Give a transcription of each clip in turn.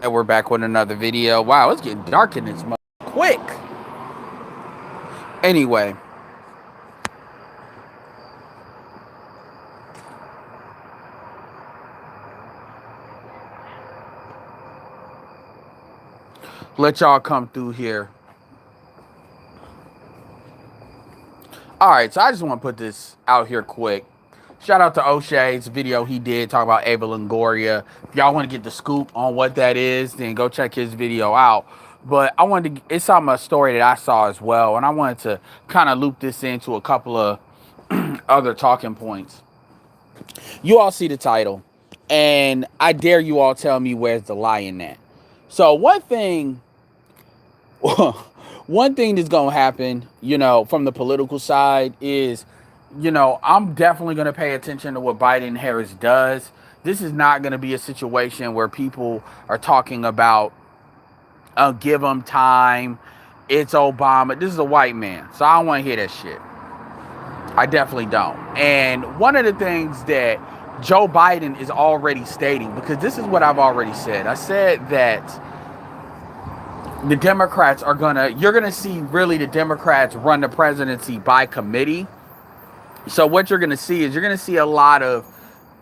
And we're back with another video. Wow, it's getting dark in this quick. Anyway, let y'all come through here. All right, so I just want to put this out here quick. Shout out to O'Shea's video he did talk about Ava Longoria. If y'all want to get the scoop on what that is, then go check his video out. But I wanted to, it's a story that I saw as well, and I wanted to kind of loop this into a couple of other talking points. You all see the title, and I dare you all tell me where's the lie in that. So one thing that's gonna happen, from the political side is, I'm definitely gonna pay attention to what Biden and Harris does. This is not gonna be a situation where people are talking about, give them time. It's Obama. This is a white man, so I don't want to hear that shit. I definitely don't. And one of the things that Joe Biden is already stating, because this is what I've already said. I said that the Democrats you're gonna see really the Democrats run the presidency by committee. So what you're gonna see is you're gonna see a lot of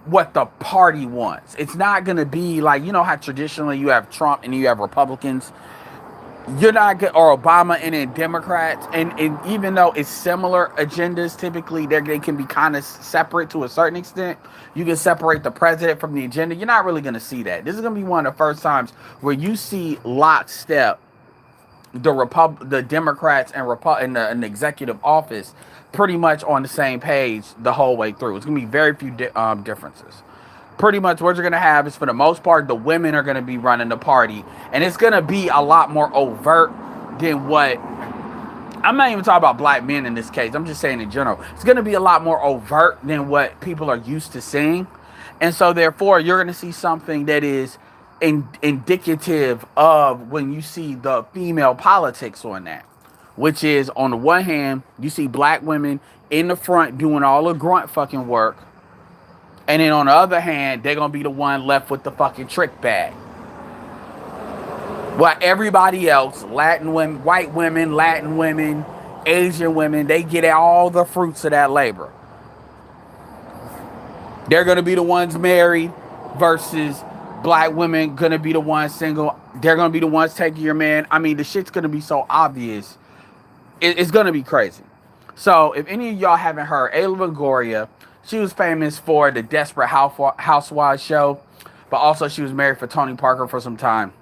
what the party wants. It's not gonna be like, how traditionally you have Trump and you have Republicans. You're not get or Obama and then Democrats, and even though it's similar agendas, typically they can be kind of separate to a certain extent. You can separate the president from the agenda. You're not really going to see that. This is going to be one of the first times where you see lockstep the Democrats and the executive office pretty much on the same page the whole way through. It's going to be very few differences. Pretty much what you're going to have is, for the most part, the women are going to be running the party. And it's going to be a lot more overt than what... I'm not even talking about black men in this case. I'm just saying in general. It's going to be a lot more overt than what people are used to seeing. And so, therefore, you're going to see something that is indicative of when you see the female politics on that. Which is, on the one hand, you see black women in the front doing all the grunt fucking work. And then on the other hand, they're going to be the one left with the fucking trick bag. While everybody else, Latin women, white women, Latin women, Asian women, they get all the fruits of that labor. They're going to be the ones married versus black women going to be the ones single. They're going to be the ones taking your man. I mean, the shit's going to be so obvious. It's going to be crazy. So if any of y'all haven't heard, Ava Longoria, she was famous for the Desperate Housewives show, but also she was married for Tony Parker for some time.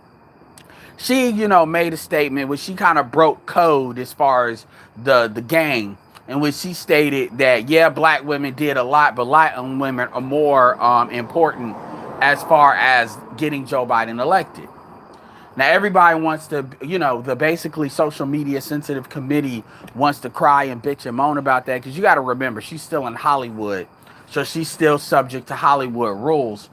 She, made a statement which she kind of broke code as far as the gang, in which she stated that, yeah, black women did a lot, but Latin women are more important as far as getting Joe Biden elected. Now, everybody wants to, the basically social media sensitive committee wants to cry and bitch and moan about that, because you got to remember, she's still in Hollywood. So she's still subject to Hollywood rules.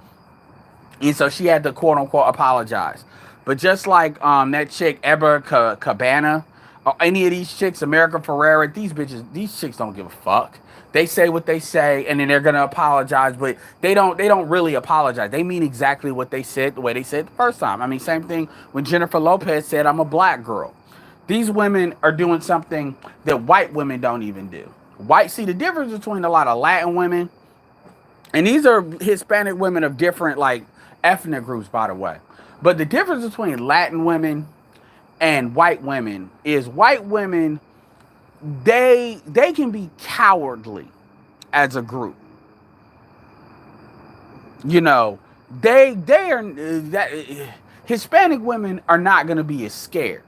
And so she had to, quote unquote, apologize. But just like that chick, Eber Cabana, or any of these chicks, America Ferrera, these chicks don't give a fuck. They say what they say, and then they're gonna apologize, but they don't really apologize. They mean exactly what they said, the way they said it the first time. I mean, same thing when Jennifer Lopez said, "I'm a black girl." These women are doing something that white women don't even do. See, the difference between a lot of Latin women, and these are Hispanic women of different, ethnic groups, by the way. But the difference between Latin women and white women is white women, they can be cowardly as a group. They are that Hispanic women are not going to be as scared.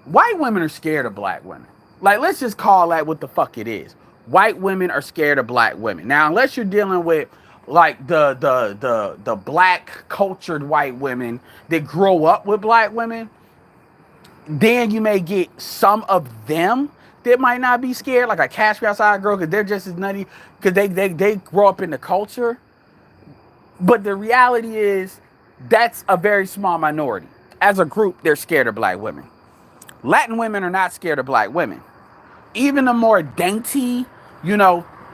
White women are scared of black women. Let's just call that what the fuck it is. White women are scared of black women. Now, unless you're dealing with the black cultured white women that grow up with black women, then you may get some of them that might not be scared, like a Cash Me Outside girl, because they're just as nutty, because they grow up in the culture. But the reality is, that's a very small minority. As a group, they're scared of black women. Latin women are not scared of black women. Even the more dainty,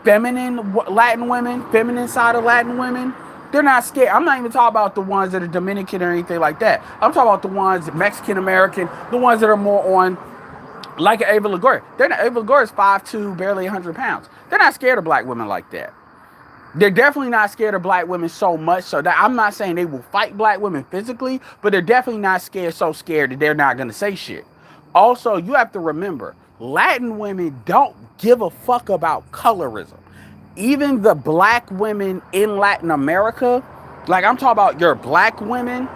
feminine Latin women, feminine side of Latin women, They're not scared. I'm not even talking about the ones that are Dominican or anything like that. I'm talking about the ones Mexican American, the ones that are more on like Ava Longoria. They're not, Ava Longoria is 5'2", barely 100 pounds. They're not scared of black women like that. They're definitely not scared of black women so much so that I'm not saying they will fight black women physically, but they're definitely not scared that they're not going to say shit. Also, you have to remember, Latin women don't give a fuck about colorism. Even the black women in Latin America, like I'm talking about your black women,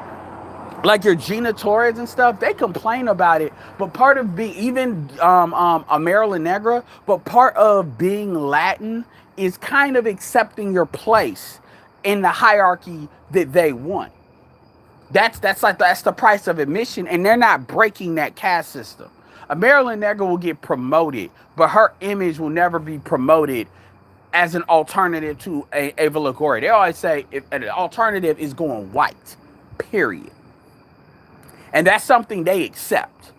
like your Gina Torres and stuff, they complain about it. But part of being, even a Marilyn Negra, but part of being Latin is kind of accepting your place in the hierarchy that they want. That's the price of admission, and they're not breaking that caste system. A Marilyn Negra will get promoted, but her image will never be promoted as an alternative to Ava Longoria. They always say if an alternative is going white, period. And that's something they accept.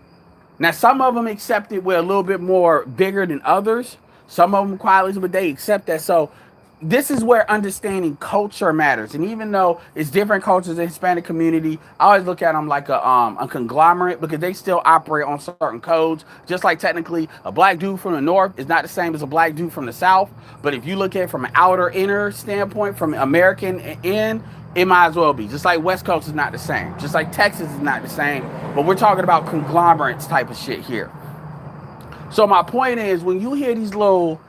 Now, some of them accept it with a little bit more bigger than others. Some of them quietly, but they accept that. So this is where understanding culture matters. And even though it's different cultures in the Hispanic community, I always look at them like a conglomerate because they still operate on certain codes. Just like technically a black dude from the north is not the same as a black dude from the south. But if you look at it from an outer inner standpoint, from American in, it might as well be. Just like West Coast is not the same. Just like Texas is not the same. But we're talking about conglomerates type of shit here. So my point is, when you hear these little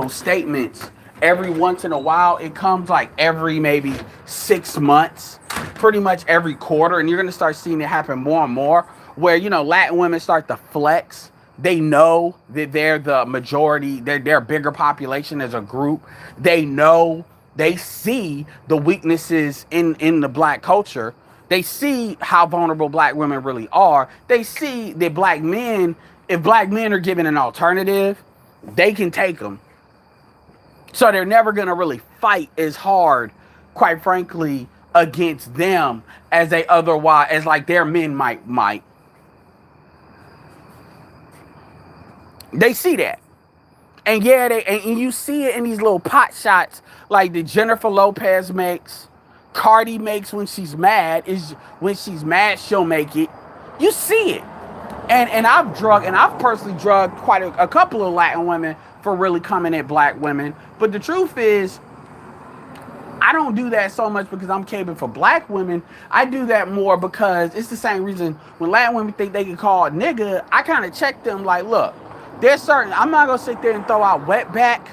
statements every once in a while, it comes like every maybe 6 months, pretty much every quarter, and you're gonna start seeing it happen more and more, where Latin women start to flex. They know that they're the majority, they're a bigger population as a group. They know, they see the weaknesses in the black culture. They see how vulnerable black women really are. They see that black men, if black men are given an alternative, they can take them. So they're never going to really fight as hard, quite frankly, against them as they otherwise, as like their men might. They see that. And yeah, and you see it in these little pot shots like the Jennifer Lopez makes, Cardi makes when she's mad. When she's mad, she'll make it. You see it. And I've personally drugged quite a couple of Latin women for really coming at black women. But the truth is, I don't do that so much because I'm caping for black women. I do that more because it's the same reason when Latin women think they can call a nigga, I kind of check them like, look, there's certain, I'm not going to sit there and throw out wetback.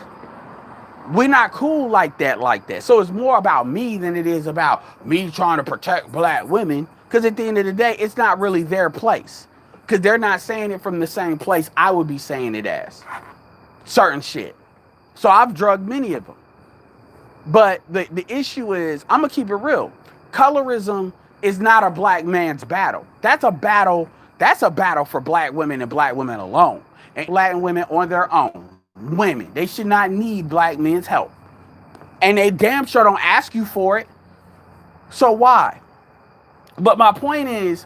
We're not cool like that. So it's more about me than it is about me trying to protect black women. Because at the end of the day, it's not really their place. Because they're not saying it from the same place I would be saying it as. Certain shit. So I've drugged many of them. But the issue is, I'm going to keep it real. Colorism is not a black man's battle. That's a battle for black women and black women alone. And Latin women on their own. Women. They should not need black men's help. And they damn sure don't ask you for it. So why? But my point is,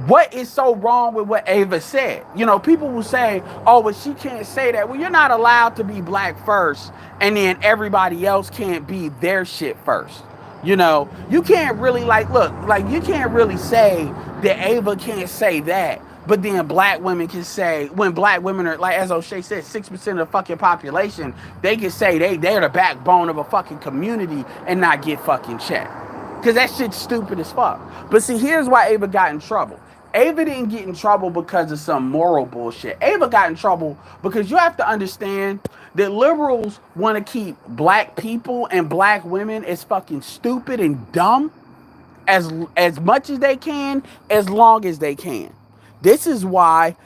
what is so wrong with what Ava said? People will say, oh, but she can't say that. Well, you're not allowed to be black first, and then everybody else can't be their shit first. You can't really you can't really say that Ava can't say that, but then black women can say, when black women are, like, as O'Shea said, 6% of the fucking population, they can say they're the backbone of a fucking community and not get fucking checked. Because that shit's stupid as fuck. But see, here's why Ava got in trouble. Ava didn't get in trouble because of some moral bullshit. Ava got in trouble because you have to understand that liberals want to keep black people and black women as fucking stupid and dumb as much as they can, as long as they can. This is why,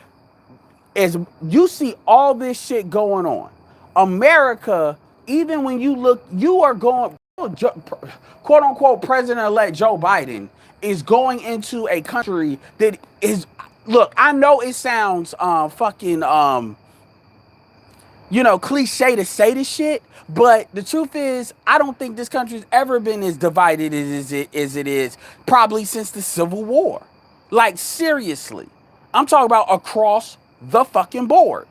as you see all this shit going on, America, even when you look, you are going, quote unquote, President-elect Joe Biden is going into a country that is, look, I know it sounds cliche to say this shit, but the truth is, I don't think this country's ever been as divided as it is, probably since the Civil War. Like, seriously. I'm talking about across the fucking board.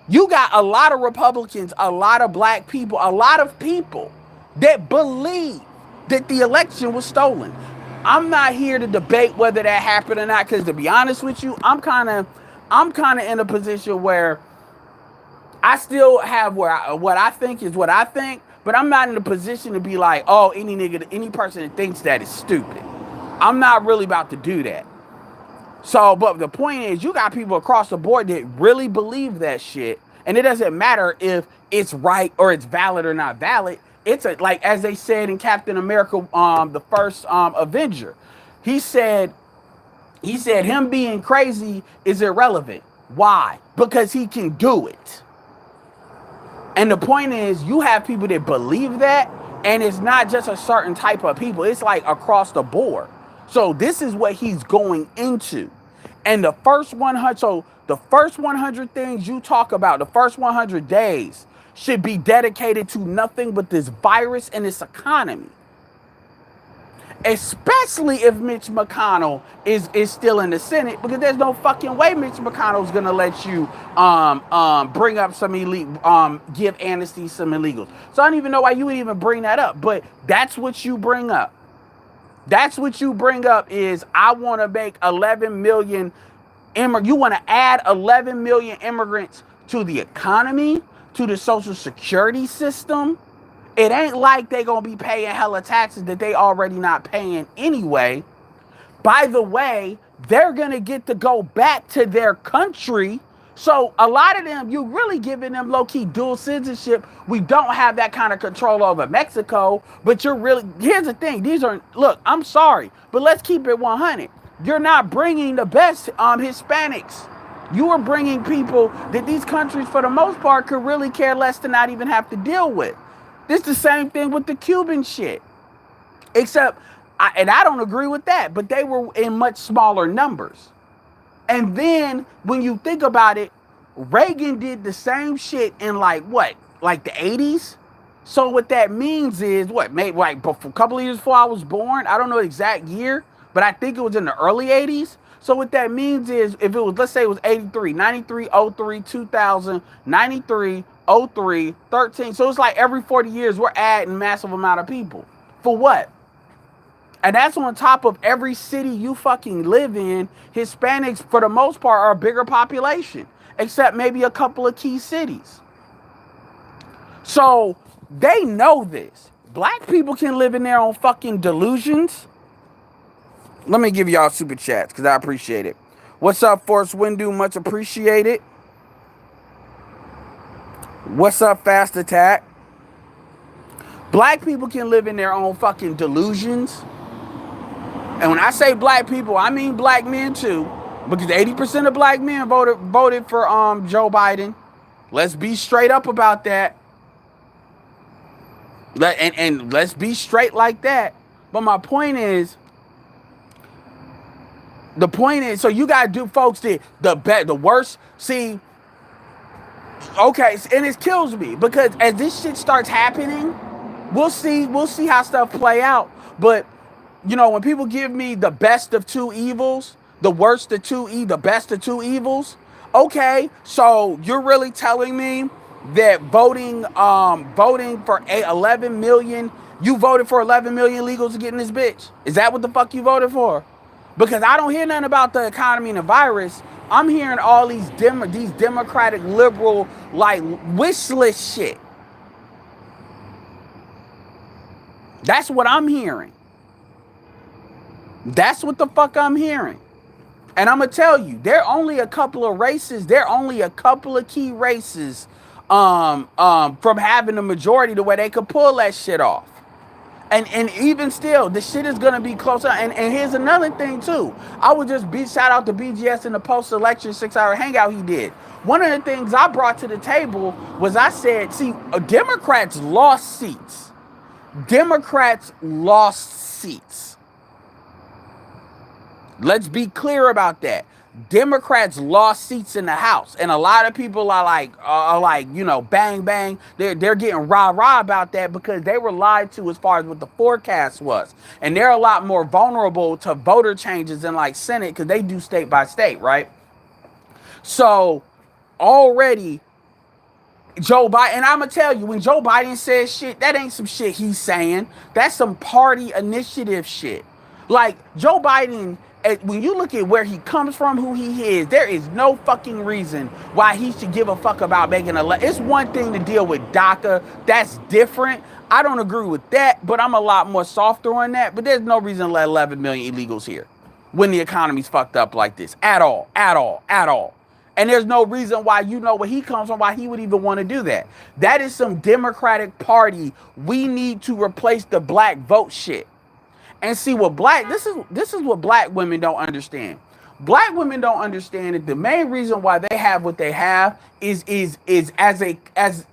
You got a lot of Republicans, a lot of black people, a lot of people that believe that the election was stolen. I'm not here to debate whether that happened or not, because to be honest with you, I'm kind of in a position where I still have what I think is what I think, but I'm not in a position to be like, oh, any person that thinks that is stupid. I'm not really about to do that. So, but the point is, you got people across the board that really believe that shit, and it doesn't matter if it's right or it's valid or not valid. It's like as they said in Captain America, the first Avenger, he said him being crazy is irrelevant. Why? Because he can do it. And the point is, you have people that believe that, and it's not just a certain type of people, it's like across the board. So, this is what he's going into. And the first 100 things you talk about, the first 100 days, should be dedicated to nothing but this virus and this economy. Especially if Mitch McConnell is still in the Senate, because there's no fucking way Mitch McConnell's gonna let you bring up some give amnesty some illegals. So I don't even know why you would even bring that up, but that's what you bring up. That's what you bring up is I want to make 11 million you want to add 11 million immigrants to the economy, to the social security system. It ain't like they gonna be paying hella taxes that they already not paying anyway. By the way, they're gonna get to go back to their country. So a lot of them, you really giving them low-key dual citizenship. We don't have that kind of control over Mexico, but here's the thing. Look, I'm sorry, but let's keep it 100. You're not bringing the best Hispanics. You are bringing people that these countries, for the most part, could really care less to not even have to deal with. This is the same thing with the Cuban shit. Except, I don't agree with that, but they were in much smaller numbers. And then, when you think about it, Reagan did the same shit in like the 80s? So what that means is, maybe like a couple of years before I was born? I don't know the exact year, but I think it was in the early 80s. So what that means is, if it was, let's say it was 83, 93, 03, 2000, 93, 03, 13. So it's like every 40 years we're adding massive amount of people. For what? And that's on top of every city you fucking live in. Hispanics, for the most part, are a bigger population, except maybe a couple of key cities. So they know this. Black people can live in their own fucking delusions. Let me give y'all super chats because I appreciate it. What's up, Force Windu? Much appreciated. What's up, Fast Attack? Black people can live in their own fucking delusions. And when I say black people, I mean black men too. Because 80% of black men voted for Joe Biden. Let's be straight up about that. And let's be straight like that. But my point is, so you gotta do, folks, the worst. See, okay, and it kills me because as this shit starts happening, we'll see how stuff play out. But when people give me the best of two evils, the worst of the best of two evils, okay, so you're really telling me that voting for 11 million, you voted for 11 million illegals to get in this bitch? Is that what the fuck you voted for? Because I don't hear nothing about the economy and the virus. I'm hearing all these democratic liberal like wish list shit. That's what I'm hearing. That's what the fuck I'm hearing. And I'm gonna tell you, there are only a couple of races. There are only a couple of key races from having the majority the way they could pull that shit off. And even still, the shit is gonna be closer. And here's another thing too. I would just shout out to BGS in the post-election 6-hour hangout he did. One of the things I brought to the table was I said, see, Democrats lost seats. Democrats lost seats. Let's be clear about that. Democrats lost seats in the House, and a lot of people are like, bang bang. They're getting rah about that because they were lied to as far as what the forecast was, and they're a lot more vulnerable to voter changes in like Senate because they do state by state, right? So already Joe Biden, and I'm gonna tell you, when Joe Biden says shit, that ain't some shit he's saying. That's some party initiative shit. Like Joe Biden, when you look at where he comes from, who he is, there is no fucking reason why he should give a fuck about making a. It's one thing to deal with DACA, that's different. I don't agree with that, but I'm a lot more softer on that. But there's no reason to let 11 million illegals here when the economy's fucked up like this at all, at all, at all. And there's no reason why, you know, where he comes from, why he would even want to do that. That is some Democratic Party. We need to replace the black vote shit. And see what this is what black women don't understand. Black women don't understand that the main reason why they have what they have is as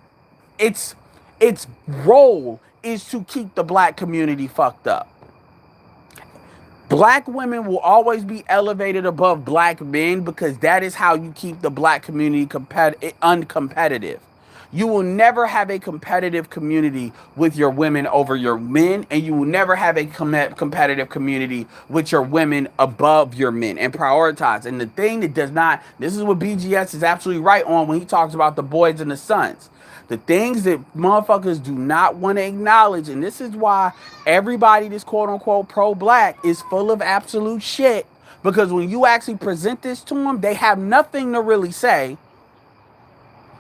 its role is to keep the black community fucked up. Black women will always be elevated above black men because that is how you keep the black community uncompetitive. You will never have a competitive community with your women over your men, and you will never have a competitive community with your women above your men and prioritize. And the thing that does not, this is what BGS is absolutely right on when he talks about the boys and the sons. The things that motherfuckers do not want to acknowledge, and this is why everybody that's quote unquote pro-black is full of absolute shit, because when you actually present this to them, they have nothing to really say.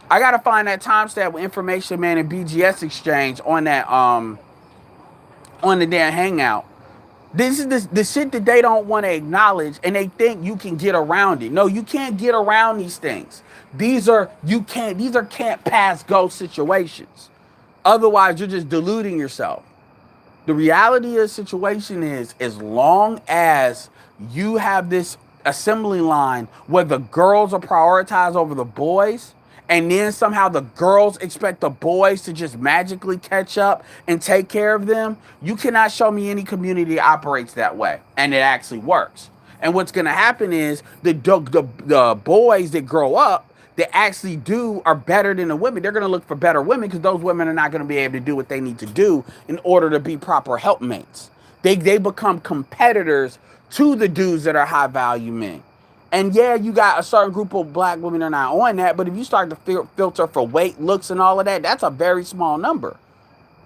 I gotta find that timestamp with Information Man and BGS exchange on that on the damn hangout. This is the shit that they don't want to acknowledge, and they think you can get around it. No, you can't get around these things. These are can't pass go situations. Otherwise, you're just deluding yourself. The reality of the situation is, as long as you have this assembly line where the girls are prioritized over the boys, and then somehow the girls expect the boys to just magically catch up and take care of them, you cannot show me any community that operates that way, and it actually works. And what's going to happen is the boys that grow up that actually are better than the women. They're going to look for better women because those women are not going to be able to do what they need to do in order to be proper helpmates. They become competitors to the dudes that are high value men. And yeah, you got a certain group of black women that are not on that, but if you start to filter for weight, looks, and all of that, that's a very small number.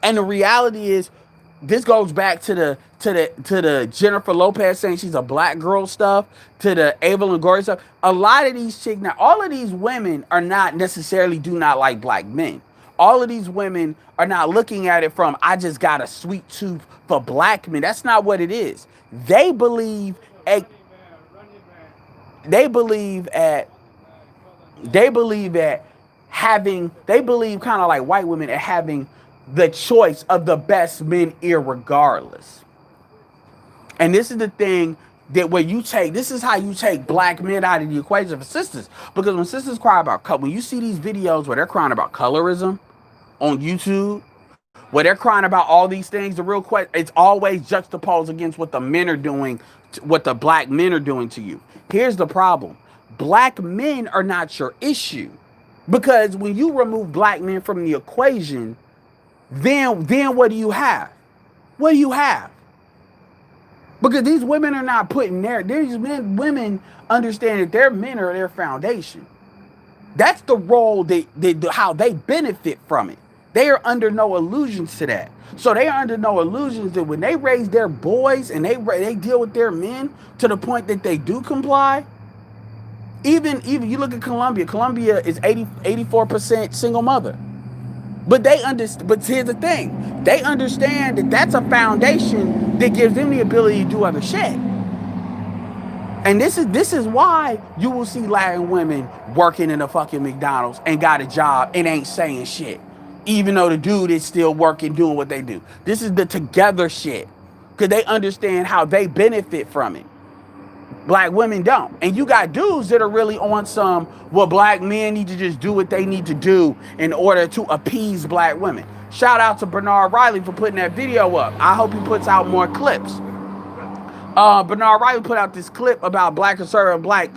And the reality is, this goes back to the Jennifer Lopez saying she's a black girl stuff, to the Ava Longoria stuff. A lot of these chicks, now all of these women are not necessarily do not like black men. All of these women are not looking at it from, I just got a sweet tooth for black men. That's not what it is. They believe kind of like white women at having the choice of the best men irregardless. And this is the thing that this is how you take black men out of the equation for sisters. Because when sisters cry about, when you see these videos where they're crying about colorism on YouTube, where they're crying about all these things, the real question, it's always juxtaposed against what the men are doing, what the black men are doing to you. Here's the problem. Black men are not your issue. Because when you remove black men from the equation, then what do you have? What do you have? Because these women are not putting women understand that their men are their foundation. That's the role how they benefit from it. They are under no illusions to that. So they are under no illusions that when they raise their boys and they deal with their men to the point that they do comply. Even you look at Colombia. Colombia is 84% single mother. But but here's the thing. They understand that that's a foundation that gives them the ability to do other shit. And this is why you will see Latin women working in a fucking McDonald's and got a job and ain't saying shit. Even though the dude is still working, doing what they do. This is the together shit. Because they understand how they benefit from it. Black women don't. And you got dudes that are really on some, well, black men need to just do what they need to do in order to appease black women. Shout out to Bernard Riley for putting that video up. I hope he puts out more clips. Bernard Riley put out this clip about black conservative, black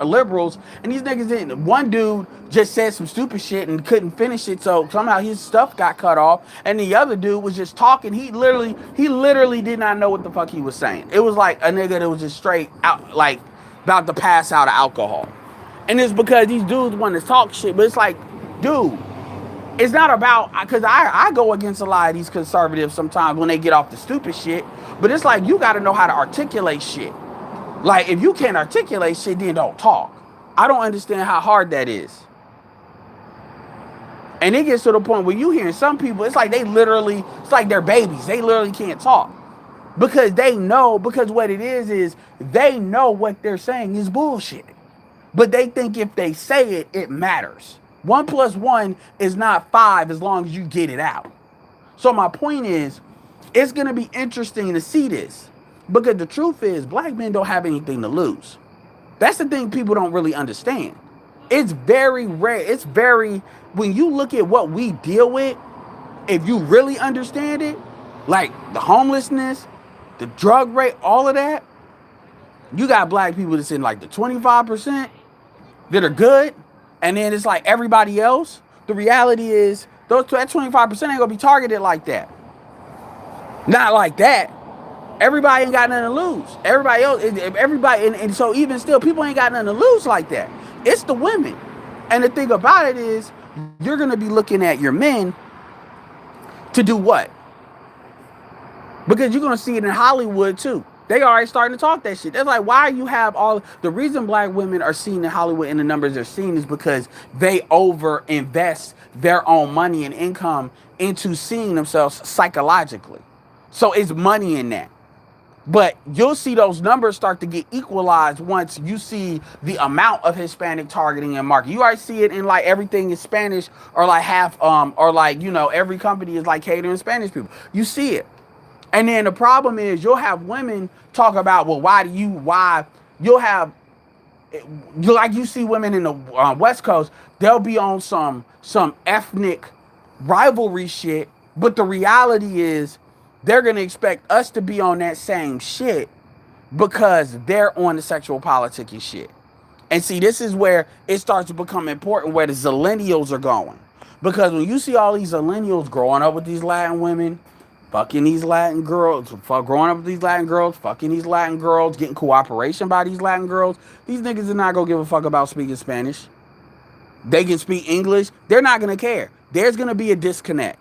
liberals, and these niggas didn't. One dude just said some stupid shit and couldn't finish it, so somehow his stuff got cut off. And the other dude was just talking. He literally did not know what the fuck he was saying. It was like a nigga that was just straight out, like about to pass out of alcohol. And it's because these dudes want to talk shit, but it's like, dude, It's not about, because I go against a lot of these conservatives sometimes when they get off the stupid shit. But it's like, you got to know how to articulate shit. Like, if you can't articulate shit, then don't talk. I don't understand how hard that is. And it gets to the point where you hearing some people, it's like it's like they're babies. They literally can't talk. Because they know, because what it is they know what they're saying is bullshit. But they think if they say it, it matters. 1 plus 1 is not 5 as long as you get it out. So my point is, it's going to be interesting to see this. Because the truth is, black men don't have anything to lose. That's the thing people don't really understand. It's very rare. When you look at what we deal with, if you really understand it, like the homelessness, the drug rate, all of that, you got black people that's in like the 25% that are good. And then it's like everybody else. The reality is, that 25% ain't gonna be targeted like that. Not like that. Everybody ain't got nothing to lose. And so even still, people ain't got nothing to lose like that. It's the women. And the thing about it is, you're gonna be looking at your men to do what? Because you're gonna see it in Hollywood too. They already starting to talk that shit. That's like, why you have all the reason black women are seen in Hollywood in the numbers they're seen is because they over invest their own money and income into seeing themselves psychologically. So it's money in that. But you'll see those numbers start to get equalized once you see the amount of Hispanic targeting and market. You already see it in like everything is Spanish or like half, or like, every company is like catering Spanish people. You see it. And then the problem is you'll have women talk about, well, you'll have, like you see women in the West Coast, they'll be on some ethnic rivalry shit. But the reality is they're going to expect us to be on that same shit because they're on the sexual politicking shit. And see, this is where it starts to become important where the zillennials are going. Because when you see all these zillennials growing up with these Latin women, fucking these Latin girls, growing up with these Latin girls, fucking these Latin girls, getting cooperation by these Latin girls, these niggas are not going to give a fuck about speaking Spanish. They can speak English. They're not going to care. There's going to be a disconnect.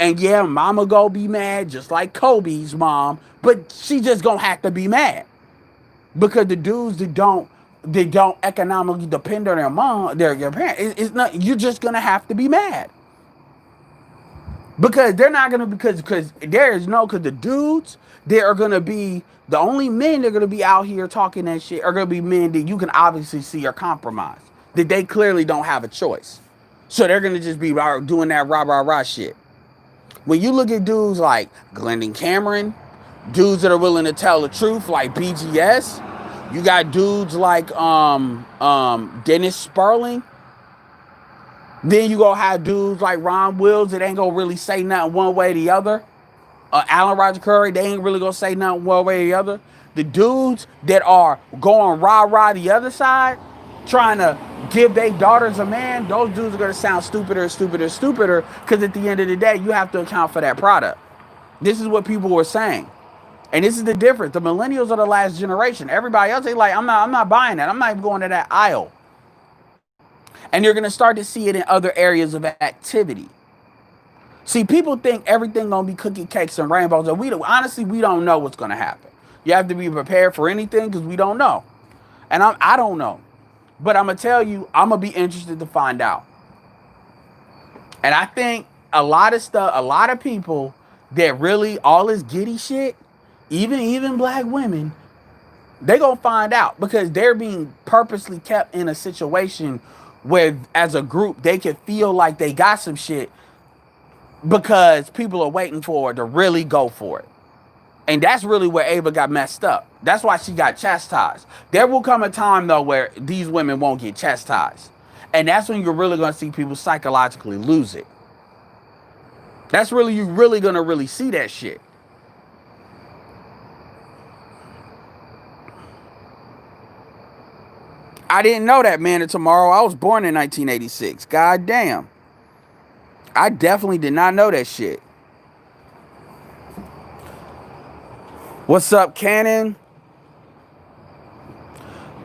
And yeah, mama go be mad just like Kobe's mom, but she just gonna have to be mad. Because the dudes that don't economically depend on their mom, their parents, it's not, you're just gonna have to be mad. Because they're not gonna, because the dudes, they are gonna be, the only men that are gonna be out here talking that shit are gonna be men that you can obviously see are compromised. That they clearly don't have a choice. So they're gonna just be doing that rah shit. When you look at dudes like Glendon Cameron, dudes that are willing to tell the truth like BGS, you got dudes like Dennis Sperling. Then you gonna have dudes like Ron Wills that ain't gonna really say nothing one way or the other. Alan Roger Curry, they ain't really gonna say nothing one way or the other. The dudes that are going rah the other side, trying to give their daughters a man, those dudes are going to sound stupider, because at the end of the day, you have to account for that product. This is what people were saying. And this is the difference. The millennials are the last generation. Everybody else, they like, I'm not buying that. I'm not even going to that aisle. And you're going to start to see it in other areas of activity. See, people think everything going to be cookie cakes and rainbows. And honestly, we don't know what's going to happen. You have to be prepared for anything because we don't know. And I don't know. But I'm going to tell you, I'm going to be interested to find out. And I think a lot of people that really, all this giddy shit, even black women, they going to find out because they're being purposely kept in a situation where as a group, they can feel like they got some shit because people are waiting for it to really go for it. And that's really where Ava got messed up. That's why she got chastised. There will come a time, though, where these women won't get chastised. And that's when you're really going to see people psychologically lose it. That's really, you're really going to really see that shit. I didn't know that, man, of tomorrow. I was born in 1986. God damn. I definitely did not know that shit. What's up, Cannon?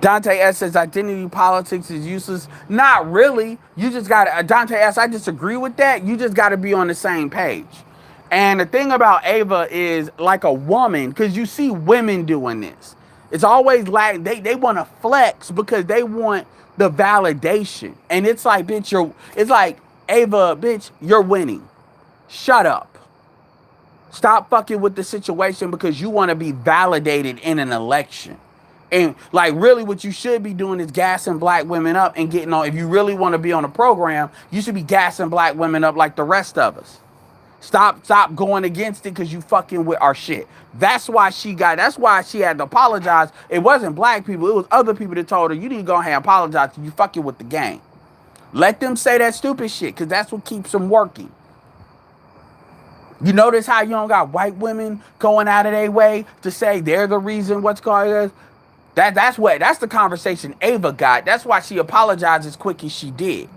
Dante S says identity politics is useless. Not really. You just got to, Dante S, I disagree with that. You just got to be on the same page. And the thing about Ava is like a woman, because you see women doing this. It's always like they want to flex because they want the validation. And it's like, bitch, it's like, Ava, bitch, you're winning. Shut up. Stop fucking with the situation because you want to be validated in an election. And like really what you should be doing is gassing black women up and getting on. If you really want to be on a program, you should be gassing black women up like the rest of us. Stop going against it because you fucking with our shit. That's why she had to apologize. It wasn't black people, it was other people that told her, you need to go ahead and apologize because you fucking with the game. Let them say that stupid shit because that's what keeps them working. You notice how you don't got white women going out of their way to say they're the reason what's going on? That's the conversation Ava got. That's why she apologized as quick as she did.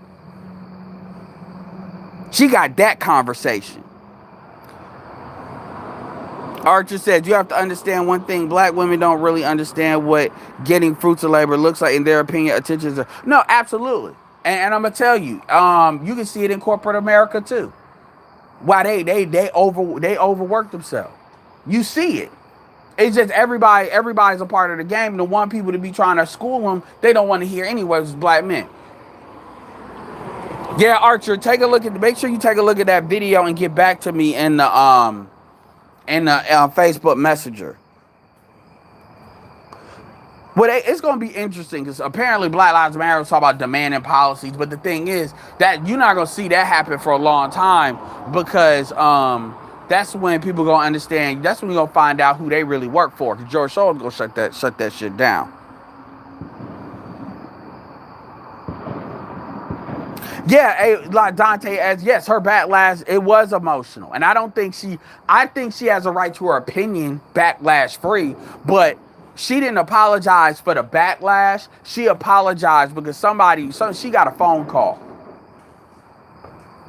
She got that conversation. Archer said, you have to understand one thing. Black women don't really understand what getting fruits of labor looks like. In their opinion, attention is no, absolutely. And I'm going to tell you, you can see it in corporate America too. Why they overwork themselves. You see it. It's just everybody's a part of the game. And the one people to be trying to school them, they don't want to hear anyway, is black men. Yeah, Archer, make sure you take a look at that video and get back to me in the Facebook Messenger. Well, it's going to be interesting because apparently Black Lives Matter is talking about demanding policies. But the thing is that you're not going to see that happen for a long time because that's when people going to understand. That's when you're going to find out who they really work for. Because George Soros going to shut that shit down. Yeah, like Dante as yes, her backlash, it was emotional. And I think she has a right to her opinion, backlash free, but she didn't apologize for the backlash. She apologized because she got a phone call.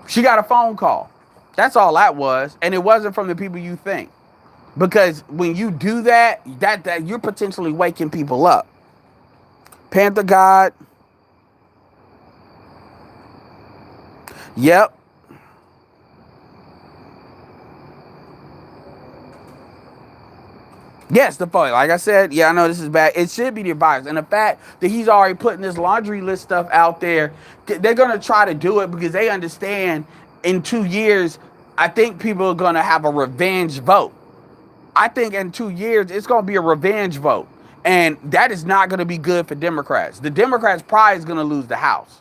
She got a phone call. That's all that was. And it wasn't from the people you think. Because when you do that you're potentially waking people up. Panther God. Yep. Yes, the phone. Like I said, yeah, I know this is bad. It should be the advice. And the fact that he's already putting this laundry list stuff out there, they're going to try to do it because they understand in 2 years, I think people are going to have a revenge vote. I think in 2 years, it's going to be a revenge vote. And that is not going to be good for Democrats. The Democrats probably is going to lose the House.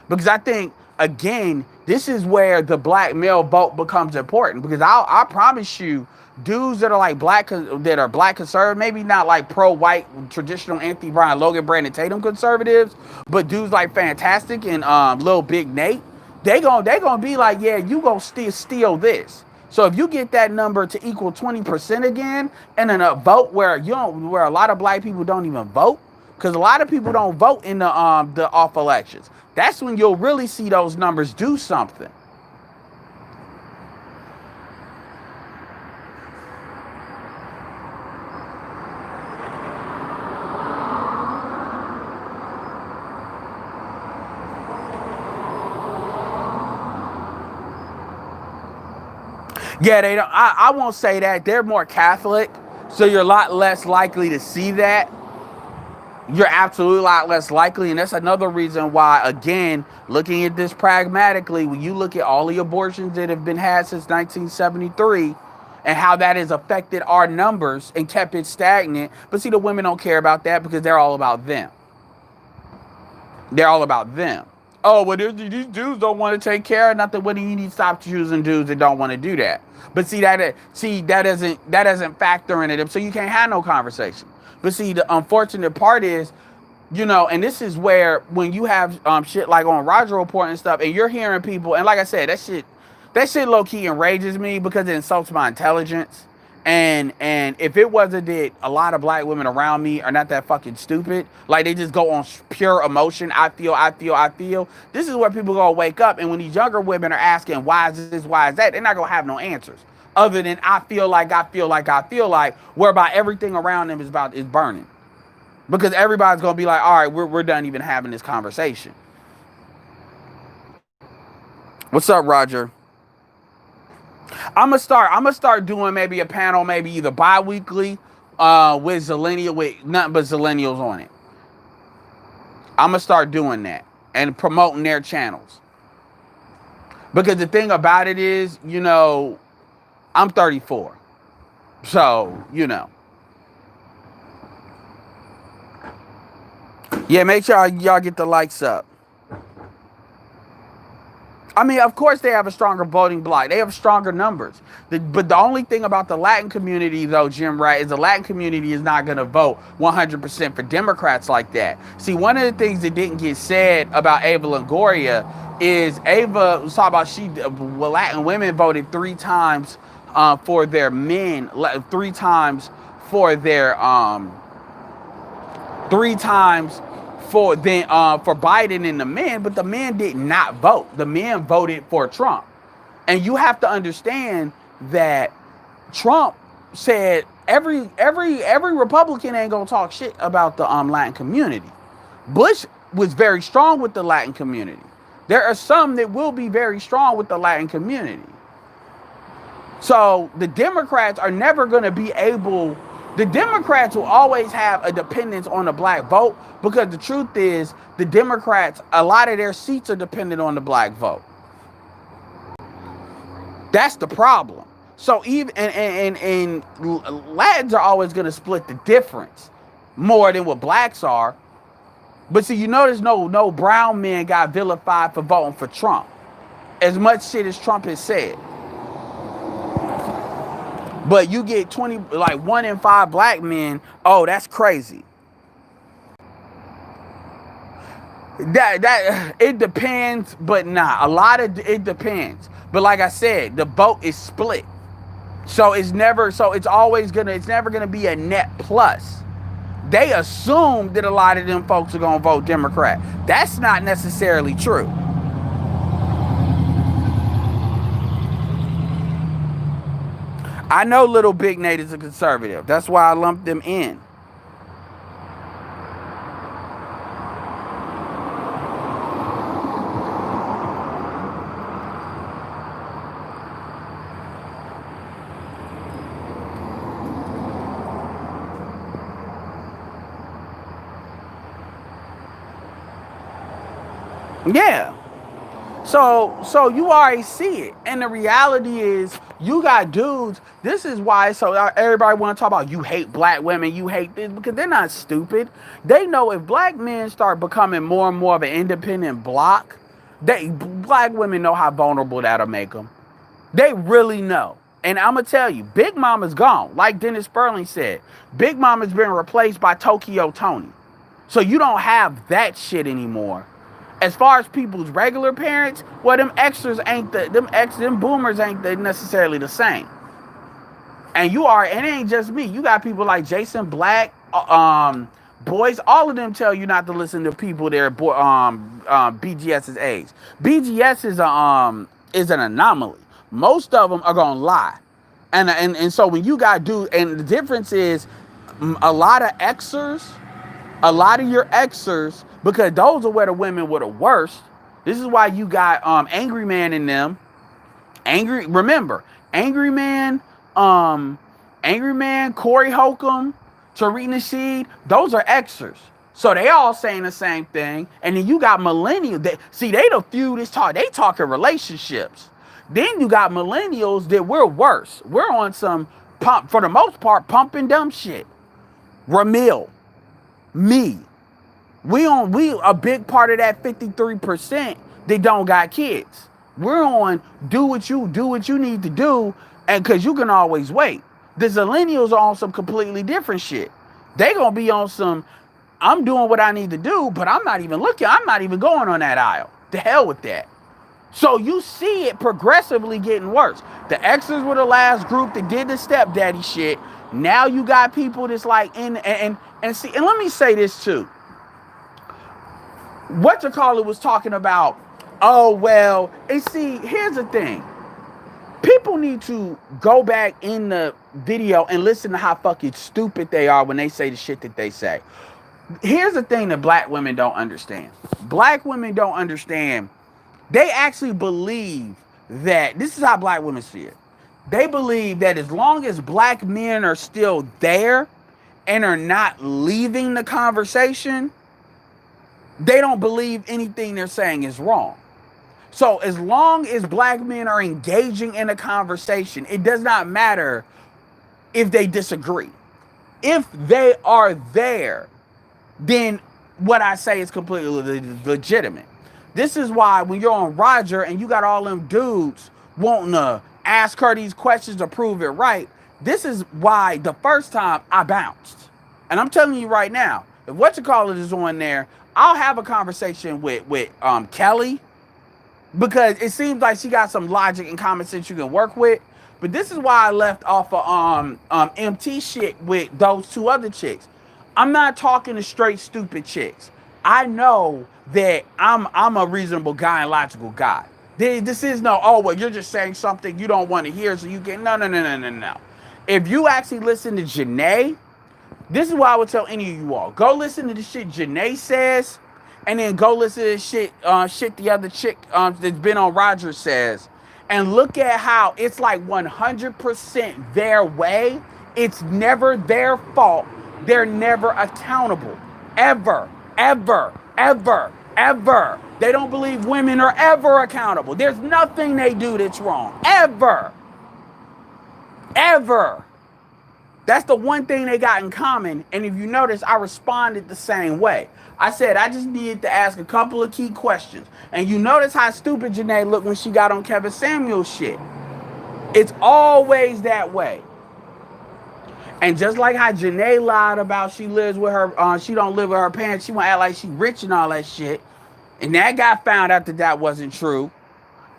Because I think, again, this is where the black male vote becomes important. Because I promise you, dudes that are like black conservative, maybe not like pro-white, traditional Anthony Brian, Logan, Brandon Tatum conservatives, but dudes like Fantastic and Lil Big Nate, they gonna be like, yeah, you gonna steal this. So if you get that number to equal 20% again, and in a vote where a lot of black people don't even vote, because a lot of people don't vote in the off elections, that's when you'll really see those numbers do something. Yeah, they don't. I won't say that. They're more Catholic, so you're a lot less likely to see that. You're absolutely a lot less likely, and that's another reason why, again, looking at this pragmatically, when you look at all the abortions that have been had since 1973 and how that has affected our numbers and kept it stagnant, but see, the women don't care about that because they're all about them. They're all about them. Oh, well, these dudes don't want to take care of nothing. What do you need to stop choosing dudes that don't want to do that? But that doesn't factor into them, so you can't have no conversation. But see, the unfortunate part is, and this is where when you have shit like on Roger Report and stuff, and you're hearing people, and like I said, that shit low key enrages me because it insults my intelligence. And if it wasn't that a lot of black women around me are not that fucking stupid, like they just go on pure emotion, I feel, this is where people gonna wake up. And when these younger women are asking, why is this, why is that, they're not gonna have no answers other than I feel like, whereby everything around them is burning. because everybody's gonna be like, all right, we're done even having this conversation. What's up, Roger? I'm gonna start doing maybe a panel, maybe either bi-weekly, with Zillennial, with nothing but Zillennials on it. I'm gonna start doing that and promoting their channels. Because the thing about it is, I'm 34. So, yeah, make sure y'all get the likes up. I mean, of course they have a stronger voting bloc. They have stronger numbers. But the only thing about the Latin community, though, Jim Rat, is the Latin community is not going to vote 100% for Democrats like that. See, one of the things that didn't get said about Eva Longoria is Ava was talking about Latin women voted 3 times for their men, 3 times for their 3 times for Biden and the men, but the men did not vote. The men voted for Trump. And you have to understand that Trump said every Republican ain't gonna talk shit about the Latin community. Bush was very strong with the Latin community. There are some that will be very strong with the Latin community. So the Democrats are never gonna be able. The Democrats will always have a dependence on the black vote, because the truth is the Democrats, a lot of their seats are dependent on the black vote. That's the problem. So even and Latins are always going to split the difference more than what blacks are. But see, notice no brown men got vilified for voting for Trump, as much shit as Trump has said. But you get 1 in 5 black men. Oh, that's crazy. That it depends, but nah. A lot of it depends. But like I said, the vote is split. So it's never gonna be a net plus. They assume that a lot of them folks are gonna vote Democrat. That's not necessarily true. I know Little Big Nate is a conservative. That's why I lumped them in. Yeah. So you already see it. And the reality is you got dudes. This is why everybody want to talk about you hate black women, you hate this, because they're not stupid. They know if black men start becoming more and more of an independent bloc, black women know how vulnerable that'll make them. They really know. And I'm going to tell you, Big Mama's gone. Like Dennis Sperling said, Big Mama's been replaced by Tokyo Tony. So you don't have that shit anymore. As far as people's regular parents, well, them extras ain't them boomers ain't necessarily the same. And it ain't just me. You got people like Jason Black, boys, all of them tell you not to listen to people that are BGS's age. BGS is an anomaly. Most of them are gonna lie, and so when you got dudes, and the difference is a lot of your Xers, because those are where the women were the worst. This is why you got Angry Man in them. Angry Man, Corey Holcomb, Tariq Nasheed, those are Xers. So they all saying the same thing. And then you got millennials. They the few they talking relationships. Then you got millennials that we're worse. We're on some pump, for the most part, pumping dumb shit. Ramil, me. We a big part of that 53% that don't got kids. We're on do what you need to do, and because you can always wait. The Zillennials are on some completely different shit. They gonna be on some, I'm doing what I need to do, but I'm not even looking. I'm not even going on that aisle. To hell with that. So you see it progressively getting worse. The X's were the last group that did the stepdaddy shit. Now you got people that's like and see, and let me say this too. Whatchamacallit was talking about, oh well, and see, here's the thing. People need to go back in the video and listen to how fucking stupid they are when they say the shit that they say. Here's the thing that black women don't understand. Black women don't understand. They actually believe that this is how black women see it. They believe that as long as black men are still there and are not leaving the conversation, they don't believe anything they're saying is wrong. So as long as black men are engaging in a conversation, it does not matter if they disagree. If they are there, then what I say is completely legitimate. This is why when you're on Roger and you got all them dudes wanting to ask her these questions to prove it right, this is why the first time I bounced. And I'm telling you right now, if what you call it is on there, I'll have a conversation with Kelly, because it seems like she got some logic and common sense you can work with. But this is why I left off of MT shit with those two other chicks. I'm not talking to straight stupid chicks. I know that I'm a reasonable guy and logical guy. This is no, oh well, you're just saying something you don't want to hear, so you get no. If you actually listen to Janae, this is why I would tell any of you all, go listen to the shit Janae says, and then go listen to shit the other chick that's been on Roger says, and look at how it's like 100% their way. It's never their fault. They're never accountable. Ever, ever, ever, ever. They don't believe women are ever accountable. There's nothing they do that's wrong. Ever. Ever. That's the one thing they got in common. And if you notice, I responded the same way. I said, I just needed to ask a couple of key questions. And you notice how stupid Janae looked when she got on Kevin Samuels shit. It's always that way. And just like how Janae lied about she lives with her, she don't live with her parents, she want to act like she rich and all that shit. And that got found out that wasn't true.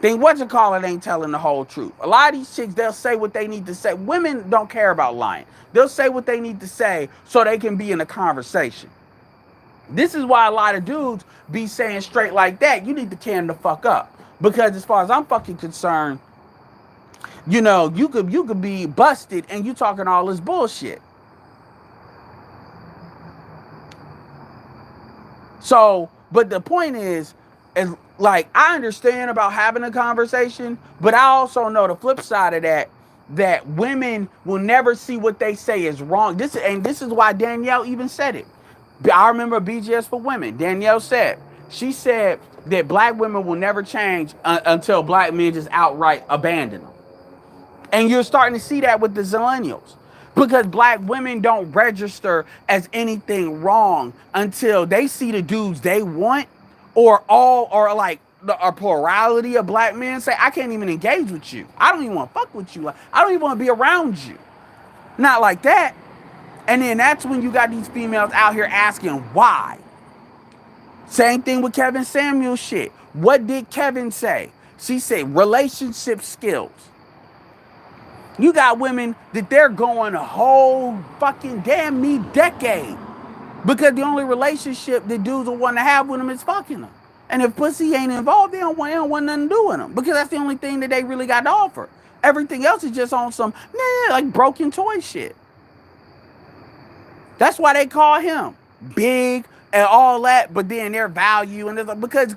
Then what you call it ain't telling the whole truth. A lot of these chicks, they'll say what they need to say. Women don't care about lying. They'll say what they need to say so they can be in a conversation. This is why a lot of dudes be saying straight like that, you need to can the fuck up. Because as far as I'm fucking concerned, you know, you could be busted and you talking all this bullshit. So, but the point is like, I understand about having a conversation, but I also know the flip side of that women will never see what they say is wrong. This is why Danielle even said it. I remember BGS for Women. Danielle said, she said that black women will never change until black men just outright abandon them. And you're starting to see that with the Zillennials. Because black women don't register as anything wrong until they see the dudes they want, or like a plurality of black men say, I can't even engage with you. I don't even want to fuck with you. I don't even want to be around you. Not like that. And then that's when you got these females out here asking why. Same thing with Kevin Samuels shit. What did Kevin say? She said relationship skills. You got women that they're going a whole fucking damn me decade because the only relationship that dudes will want to have with them is fucking them. And if pussy ain't involved, they don't want nothing to do with them because that's the only thing that they really got to offer. Everything else is just on some like broken toy shit. That's why they call him big and all that, but then their value and because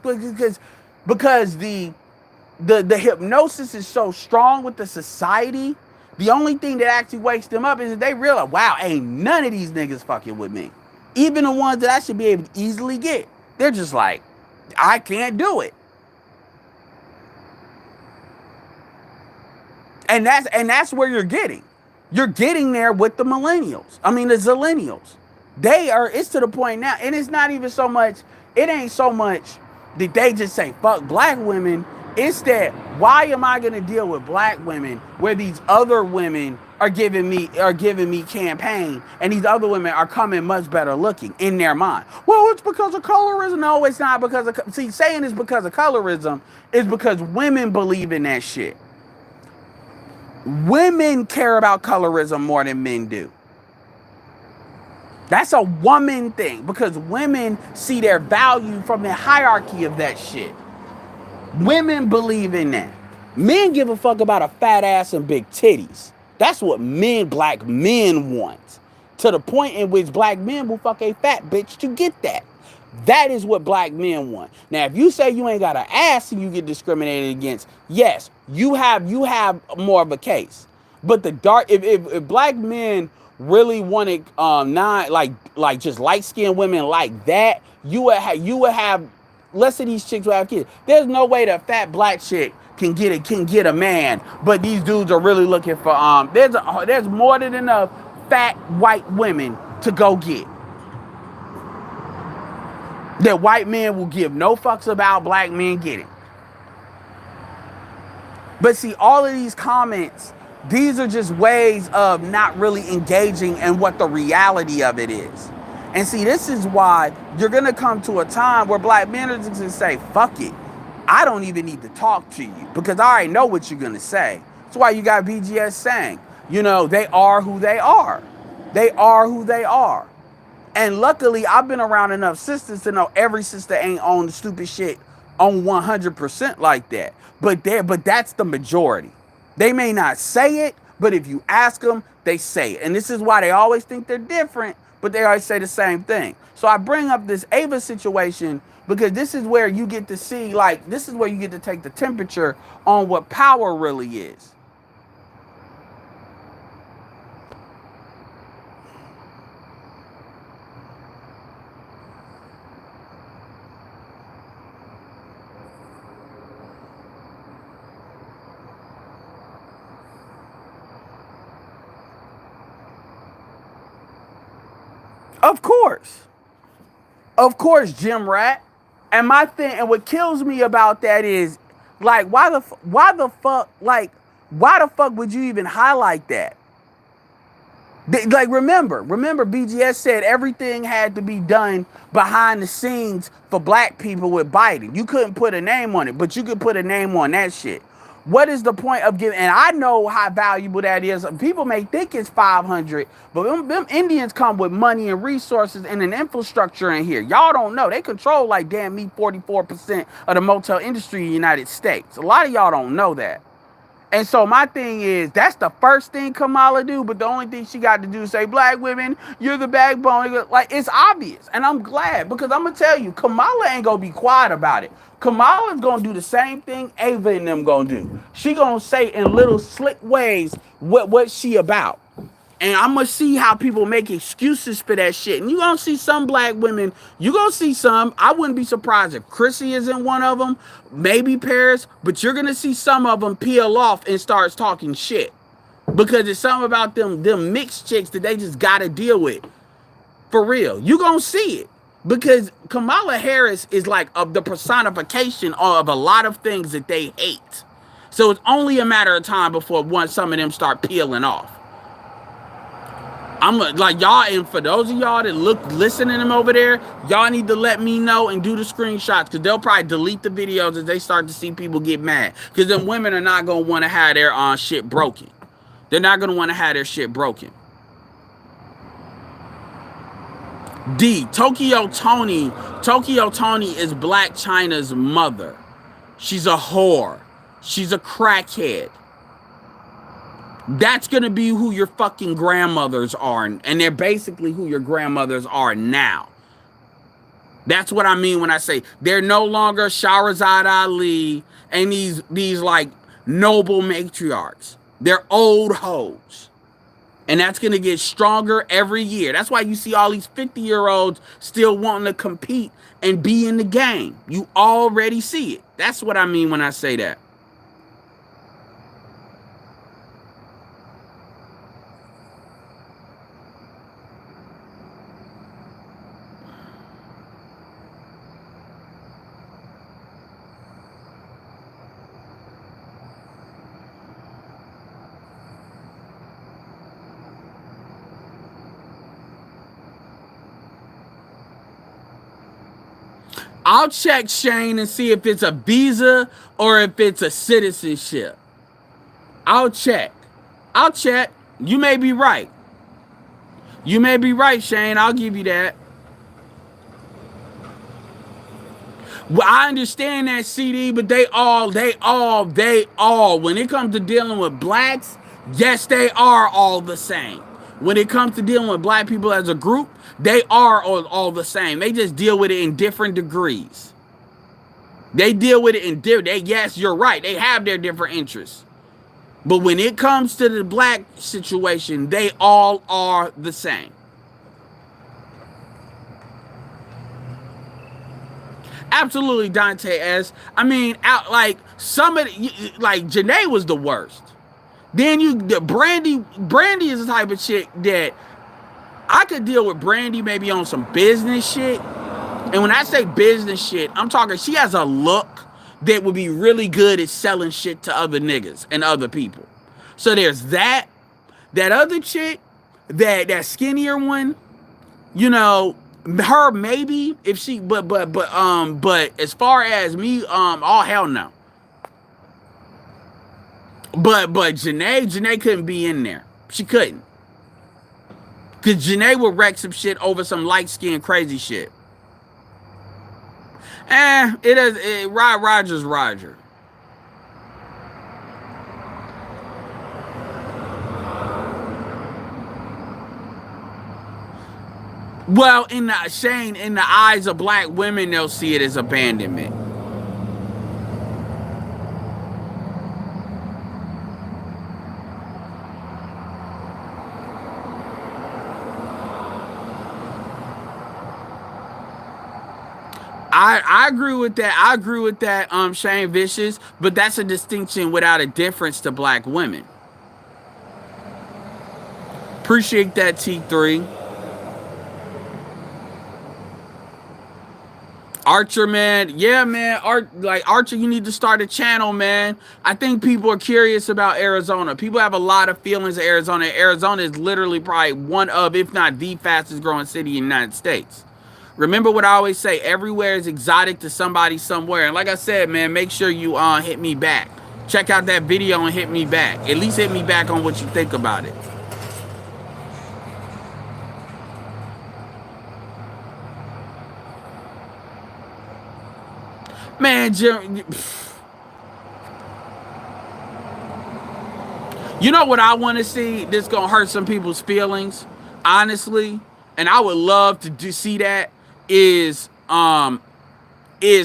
the hypnosis is so strong with the society. The only thing that actually wakes them up is that they realize, wow, ain't none of these niggas fucking with me. Even the ones that I should be able to easily get. They're just like, I can't do it. And that's where you're getting. You're getting there with the millennials. I mean, the zillennials. It's to the point now, and it's not even so much, it ain't so much that they just say, fuck black women. It's that, why am I going to deal with black women where these other women are giving me campaign, and these other women are coming much better looking in their mind? Well, it's because of colorism. No, it's not because of, saying it's because of colorism is because women believe in that shit. Women care about colorism more than men do. That's a woman thing because women see their value from the hierarchy of that shit. Women believe in that. Men give a fuck about a fat ass and big titties. That's what black men want. to the point in which black men will fuck a fat bitch to get that. That is what black men want. Now, if you say you ain't got an ass and you get discriminated against, yes, you have more of a case. But the dark, if black men really wanted not like just light skinned women like that, you would have less of these chicks would have kids. There's no way that fat black chick can get a man, but these dudes are really looking for there's more than enough fat white women to go get. That white men will give no fucks about black men getting. But see, all of these comments, these are just ways of not really engaging in what the reality of it is. And see, this is why you're going to come to a time where black men are just going to say, fuck it. I don't even need to talk to you because I already know what you're going to say. That's why you got BGS saying, they are who they are. They are who they are. And luckily, I've been around enough sisters to know every sister ain't on the stupid shit on 100% like that. But that's the majority. They may not say it, but if you ask them, they say it. And this is why they always think they're different, but they always say the same thing. So I bring up this Ava situation because this is where you get to see, this is where you get to take the temperature on what power really is. Of course. Of course, Jim Rat. And my thing, and what kills me about that is, why the fuck would you even highlight that? Remember, BGS said everything had to be done behind the scenes for black people with Biden. You couldn't put a name on it, but you could put a name on that shit. What is the point of giving? And I know how valuable that is. People may think it's 500, but them Indians come with money and resources and an infrastructure in here. Y'all don't know. They control 44% of the motel industry in the United States. A lot of y'all don't know that. And so my thing is, that's the first thing Kamala do, but the only thing she got to do is say, black women, you're the backbone. It's obvious. And I'm glad, because I'm going to tell you, Kamala ain't going to be quiet about it. Kamala's going to do the same thing Ava and them going to do. She going to say in little slick ways what she about. And I'm going to see how people make excuses for that shit. And you're going to see some black women. You're going to see some. I wouldn't be surprised if Chrissy isn't one of them. Maybe Paris. But you're going to see some of them peel off and starts talking shit. Because it's something about them mixed chicks that they just got to deal with. For real. You're going to see it. Because Kamala Harris is the personification of a lot of things that they hate. So it's only a matter of time before some of them start peeling off. I'm y'all, and for those of y'all that listening to them over there, y'all need to let me know and do the screenshots, because they'll probably delete the videos as they start to see people get mad. Because them women are not going to want to have their shit broken. They're not going to want to have their shit broken. D, Tokyo Toni is Blac Chyna's mother. She's a whore. She's a crackhead. That's going to be who your fucking grandmothers are. And they're basically who your grandmothers are now. That's what I mean when I say they're no longer Shahrazad Ali and these noble matriarchs. They're old hoes. And that's going to get stronger every year. That's why you see all these 50-year-olds still wanting to compete and be in the game. You already see it. That's what I mean when I say that. I'll check, Shane, and see if it's a visa or if it's a citizenship. I'll check. You may be right. Shane. I'll give you that. Well, I understand that, CD, but they all, when it comes to dealing with blacks, yes, they are all the same. When it comes to dealing with black people as a group, they are all the same. They just deal with it in different degrees. They deal with it in different. Yes, you're right. They have their different interests. But when it comes to the black situation, they all are the same. Absolutely, Dante S. I mean, like somebody like Janae was the worst. Then Brandy is the type of chick that I could deal with. Brandy maybe on some business shit. And when I say business shit, I'm talking she has a look that would be really good at selling shit to other niggas and other people. So there's that. That other chick, that skinnier one, you know, her maybe if she but as far as me, all hell no. But Janae couldn't be in there. She couldn't. Cause Janae would wreck some shit over some light skinned crazy shit. Roger's Roger. Well, in the eyes of black women, they'll see it as abandonment. I agree with that. I agree with that, Shane Vicious, but that's a distinction without a difference to black women. Appreciate that, T3. Archer, man. Yeah, man. Archer, you need to start a channel, man. I think people are curious about Arizona. People have a lot of feelings of Arizona. Arizona is literally probably one of, if not the fastest growing city in the United States. Remember what I always say, everywhere is exotic to somebody somewhere. And like I said, man, make sure you hit me back. Check out that video and hit me back. At least hit me back on what you think about it. Man, you know what I want to see? This gonna hurt some people's feelings, honestly. And I would love to see that is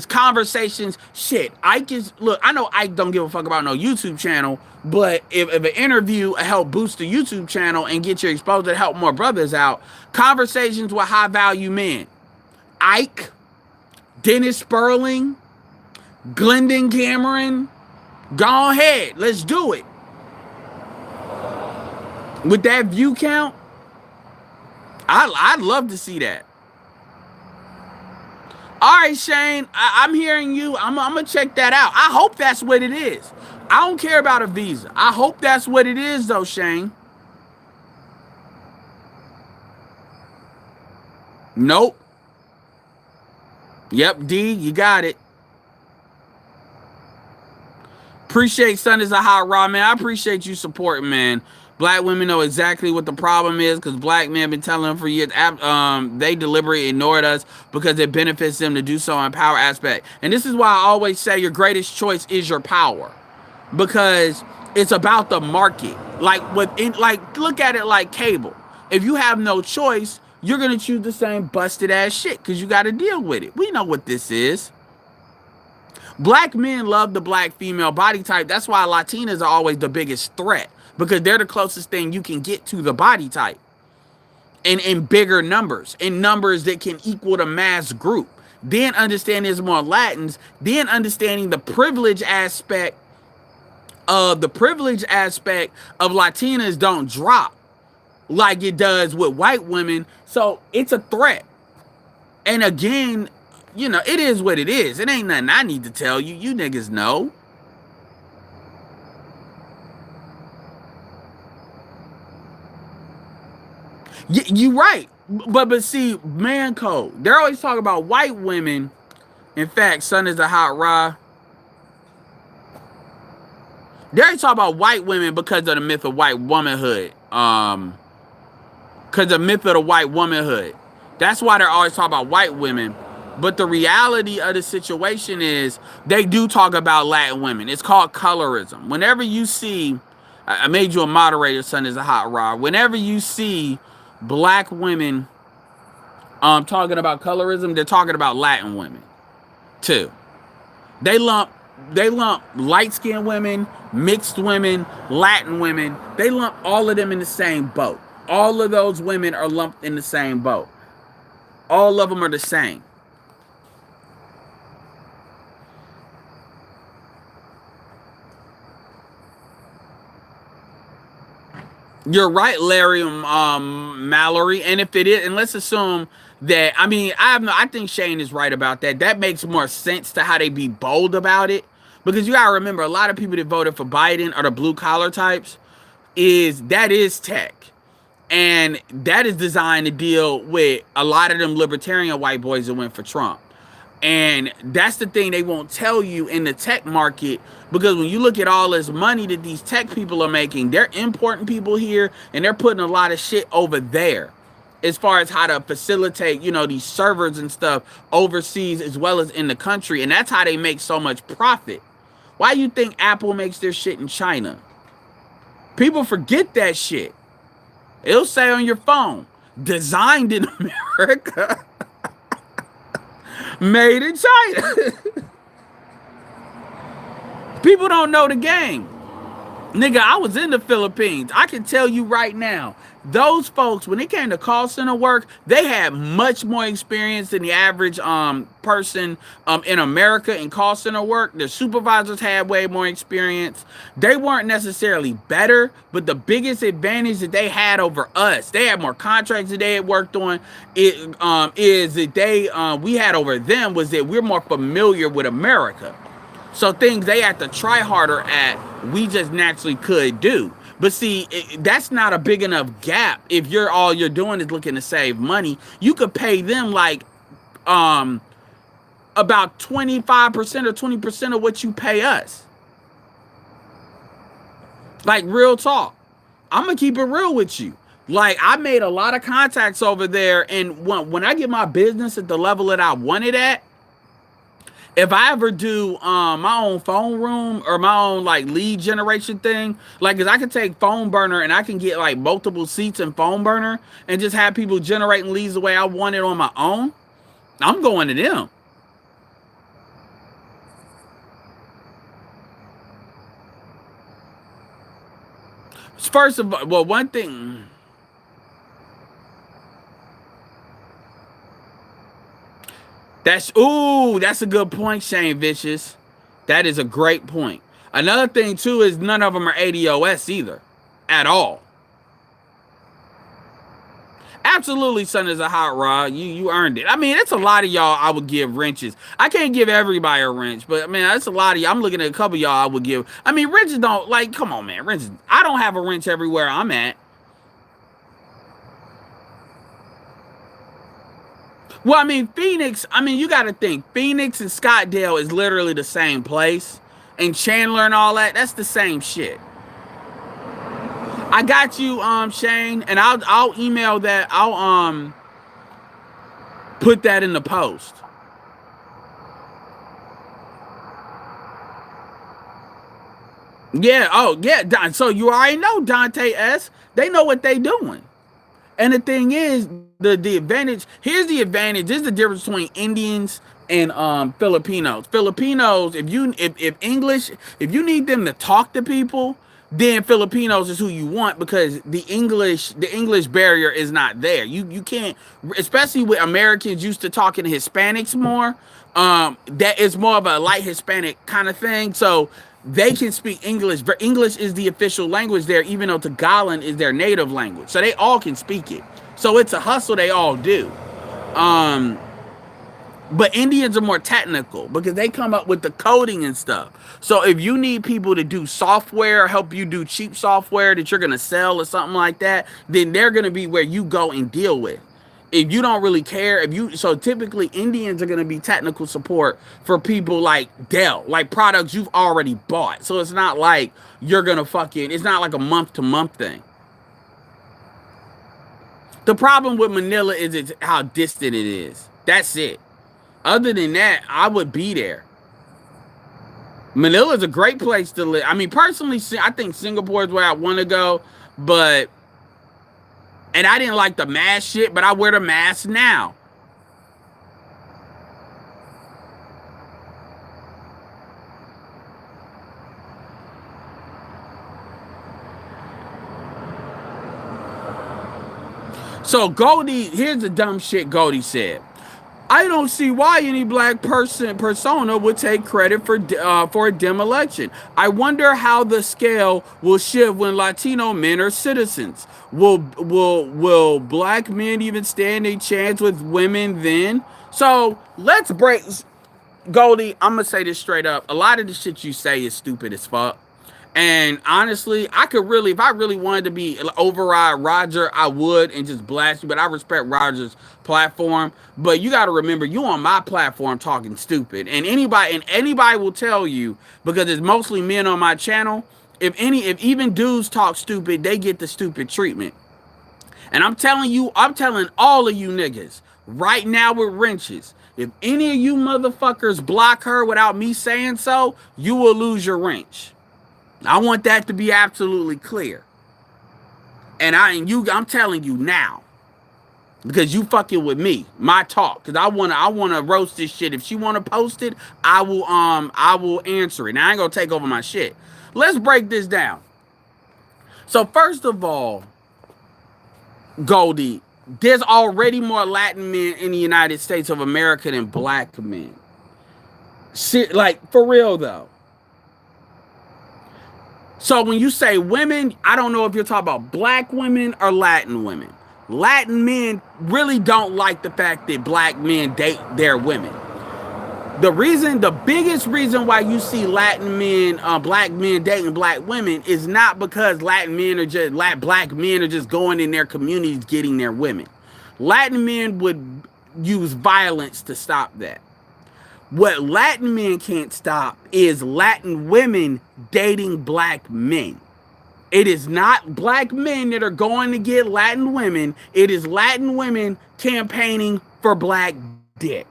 conversations. Shit, Ike is, look, I know Ike don't give a fuck about no YouTube channel, but if an interview help boost the YouTube channel and get your exposure to help more brothers out, conversations with high value men. Ike, Dennis Sperling, Glendon Cameron, go ahead, let's do it. With that view count, I'd love to see that. All right, Shane, I'm hearing you. I'm going to check that out. I hope that's what it is. I don't care about a visa. I hope that's what it is, though, Shane. Nope. Yep, D, you got it. Appreciate Sun is a hot rod, man. I appreciate you supporting, man. Black women know exactly what the problem is because black men have been telling them for years. They deliberately ignored us because it benefits them to do so in power aspect. And this is why I always say your greatest choice is your power, because it's about the market. Like look at it like cable. If you have no choice, you're gonna choose the same busted ass shit because you got to deal with it. We know what this is. Black men love the black female body type. That's why Latinas are always the biggest threat, because they're the closest thing you can get to the body type. And in bigger numbers, in numbers that can equal the mass group. Then understanding there's more Latins, then understanding the privilege aspect of Latinas don't drop like it does with white women. So it's a threat. And again, you know, it is what it is. It ain't nothing I need to tell you. You niggas know. You right. But see, man code. They're always talking about white women. In fact, Sun is a hot rod. They're always talking about white women because of the myth of white womanhood. Because the myth of the white womanhood. That's why they're always talking about white women. But the reality of the situation is they do talk about Latin women. It's called colorism. Whenever you see I made you a moderator, son, is a hot rod. Whenever you see black women talking about colorism, they're talking about Latin women too. They lump light skinned women, mixed women, Latin women. They lump all of them in the same boat. All of those women are lumped in the same boat. All of them are the same. You're right, Larry Mallory. And if it is, and let's assume that, I mean, I think Shane is right about that. That makes more sense to how they be bold about it. Because you gotta remember, a lot of people that voted for Biden are the blue collar types. That is tech. And that is designed to deal with a lot of them libertarian white boys that went for Trump. And that's the thing they won't tell you in the tech market, because when you look at all this money that these tech people are making, they're importing people here and they're putting a lot of shit over there as far as how to facilitate, these servers and stuff overseas as well as in the country. And that's how they make so much profit. Why do you think Apple makes their shit in China? People forget that shit. It'll say on your phone, designed in America. Made in China. People don't know the game. Nigga, I was in the Philippines. I can tell you right now, those folks, when it came to call center work, they had much more experience than the average person in America in call center work. The supervisors had way more experience. They weren't necessarily better, but the biggest advantage that they had over us, they had more contracts that they had worked on, is that we had over them was that we're more familiar with America. So things they had to try harder at, we just naturally could do. But see, that's not a big enough gap. If all you're doing is looking to save money, you could pay them like about 25% or 20% of what you pay us. Like, real talk. I'm going to keep it real with you. Like, I made a lot of contacts over there, and when I get my business at the level that I want it at, if I ever do my own phone room or my own like lead generation thing, like, cause I can take Phone Burner and I can get like multiple seats in Phone Burner and just have people generating leads the way I want it on my own, I'm going to them. First of all, well, one thing. That's a good point, Shane Vicious. That is a great point. Another thing too is none of them are ADOS either, at all. Absolutely, son, is a hot rod. You earned it. I mean, it's a lot of y'all I would give wrenches. I can't give everybody a wrench, but I mean, that's a lot of y'all. I'm looking at a couple of y'all I would give. I mean, wrenches don't, like, come on, man. Wrenches. I don't have a wrench everywhere I'm at. Well, I mean, Phoenix, you got to think. Phoenix and Scottsdale is literally the same place. And Chandler and all that, that's the same shit. I got you, Shane, and I'll email that. I'll put that in the post. Yeah, oh, yeah. So you already know Dante S. They know what they doing. And the thing is, the advantage, here's the advantage. This is the difference between Indians and Filipinos. Filipinos, if you need them to talk to people, then Filipinos is who you want, because the English barrier is not there. You can't, especially with Americans used to talking to Hispanics more. That is more of a light Hispanic kind of thing. So they can speak English. English is the official language there, even though Tagalog is their native language. So they all can speak it. So it's a hustle they all do. But Indians are more technical because they come up with the coding and stuff. So if you need people to do software, help you do cheap software that you're going to sell or something like that, then they're going to be where you go and deal with. If you don't really care, so typically Indians are going to be technical support for people like Dell, like products you've already bought. So it's not like you're going to it's not like a month to month thing. The problem with Manila is it's how distant it is. That's it. Other than that, I would be there. Manila is a great place to live. I mean, personally, I think Singapore is where I want to go, but and I didn't like the mask shit, but I wear the mask now. So Goldie, here's the dumb shit Goldie said. I don't see why any black persona would take credit for a dim election. I wonder how the scale will shift when Latino men are citizens. Will black men even stand a chance with women then? So let's break. Goldie, I'm gonna say this straight up. A lot of the shit you say is stupid as fuck. And honestly, I could really, if I really wanted to be override Roger, I would and just blast you. But I respect Roger's platform. But you got to remember, you on my platform talking stupid, and anybody will tell you, because it's mostly men on my channel. If even dudes talk stupid, they get the stupid treatment. And I'm telling you, I'm telling all of you niggas right now with wrenches. If any of you motherfuckers block her without me saying so, you will lose your wrench. I want that to be absolutely clear. And I'm telling you now, because you fucking with me, my talk, because I wanna roast this shit. If she wanna post it, I will answer it. Now I ain't gonna take over my shit. Let's break this down. So first of all, Goldie, there's already more Latin men in the United States of America than black men. Shit, like for real though. So when you say women, I don't know if you're talking about black women or Latin women. Latin men really don't like the fact that black men date their women. The biggest reason why you see Latin men, black men dating black women is not because black men are just going in their communities getting their women. Latin men would use violence to stop that. What Latin men can't stop is Latin women dating black men. It is not black men that are going to get Latin women. It is Latin women campaigning for black dick.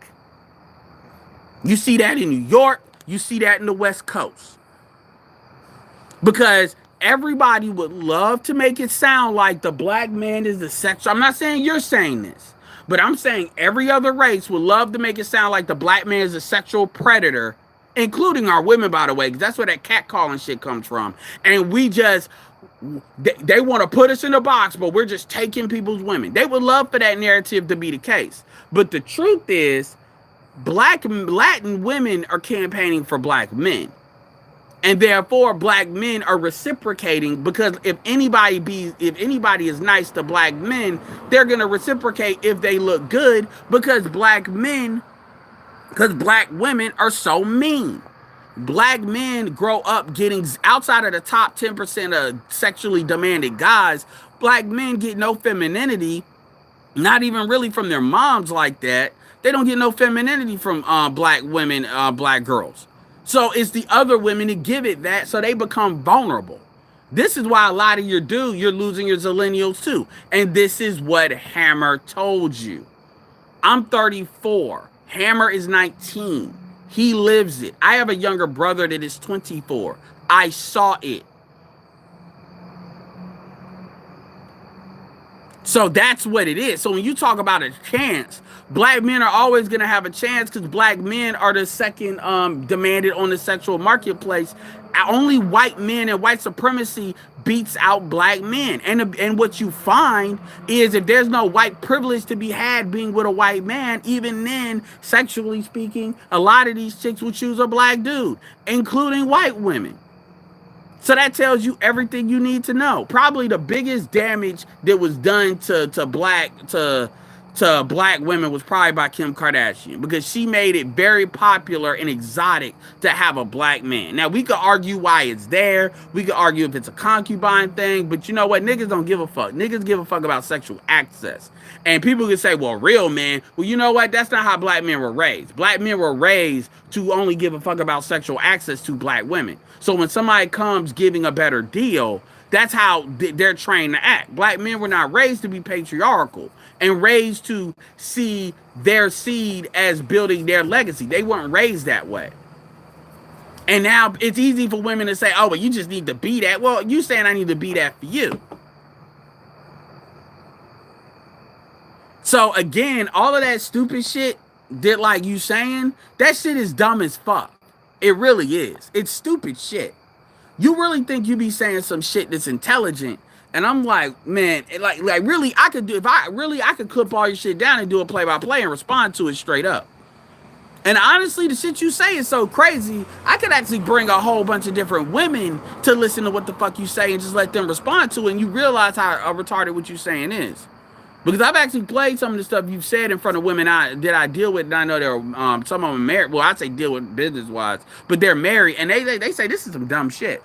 You see that in New York. You see that in the West Coast. Because everybody would love to make it sound like the black man is the sexual. I'm not saying you're saying this, but I'm saying every other race would love to make it sound like the black man is a sexual predator, including our women, by the way, because that's where that catcalling shit comes from. And they want to put us in a box, but we're just taking people's women. They would love for that narrative to be the case. But the truth is, Latin women are campaigning for black men. And therefore, black men are reciprocating, because if anybody is nice to black men, they're gonna reciprocate if they look good, because black women are so mean. Black men grow up getting, outside of the top 10% of sexually demanded guys, black men get no femininity, not even really from their moms like that. They don't get no femininity from black women, black girls. So it's the other women that give it that, so they become vulnerable. This is why a lot of you're losing your zillennials too. And this is what Hammer told you. I'm 34. Hammer is 19. He lives it. I have a younger brother that is 24. I saw it. So that's what it is. So when you talk about a chance, black men are always going to have a chance, because black men are the second demanded on the sexual marketplace. Only white men and white supremacy beats out black men. And what you find is, if there's no white privilege to be had being with a white man, even then, sexually speaking, a lot of these chicks will choose a black dude, including white women. So that tells you everything you need to know. Probably the biggest damage that was done to black women was probably by Kim Kardashian, because she made it very popular and exotic to have a black man. Now, we could argue why it's there. We could argue if it's a concubine thing, but you know what? Niggas don't give a fuck. Niggas give a fuck about sexual access. And people can say, well, real men. Well, you know what? That's not how black men were raised. Black men were raised to only give a fuck about sexual access to black women. So when somebody comes giving a better deal, that's how they're trained to act. Black men were not raised to be patriarchal and raised to see their seed as building their legacy. They weren't raised that way. And now it's easy for women to say, oh, but you just need to be that. Well, you saying I need to be that for you. So again, all of that stupid shit that like you saying, that shit is dumb as fuck. It really is. It's stupid shit. You really think you be saying some shit that's intelligent? And I'm like, man, like really, I could do if I really I could clip all your shit down and do a play by play and respond to it straight up. And honestly, the shit you say is so crazy. I could actually bring a whole bunch of different women to listen to what the fuck you say and just let them respond to it. And you realize how retarded what you saying is. Because I've actually played some of the stuff you've said in front of women that I deal with, and I know they're some of them married. Well, I say deal with business wise, but they're married, and they say this is some dumb shit.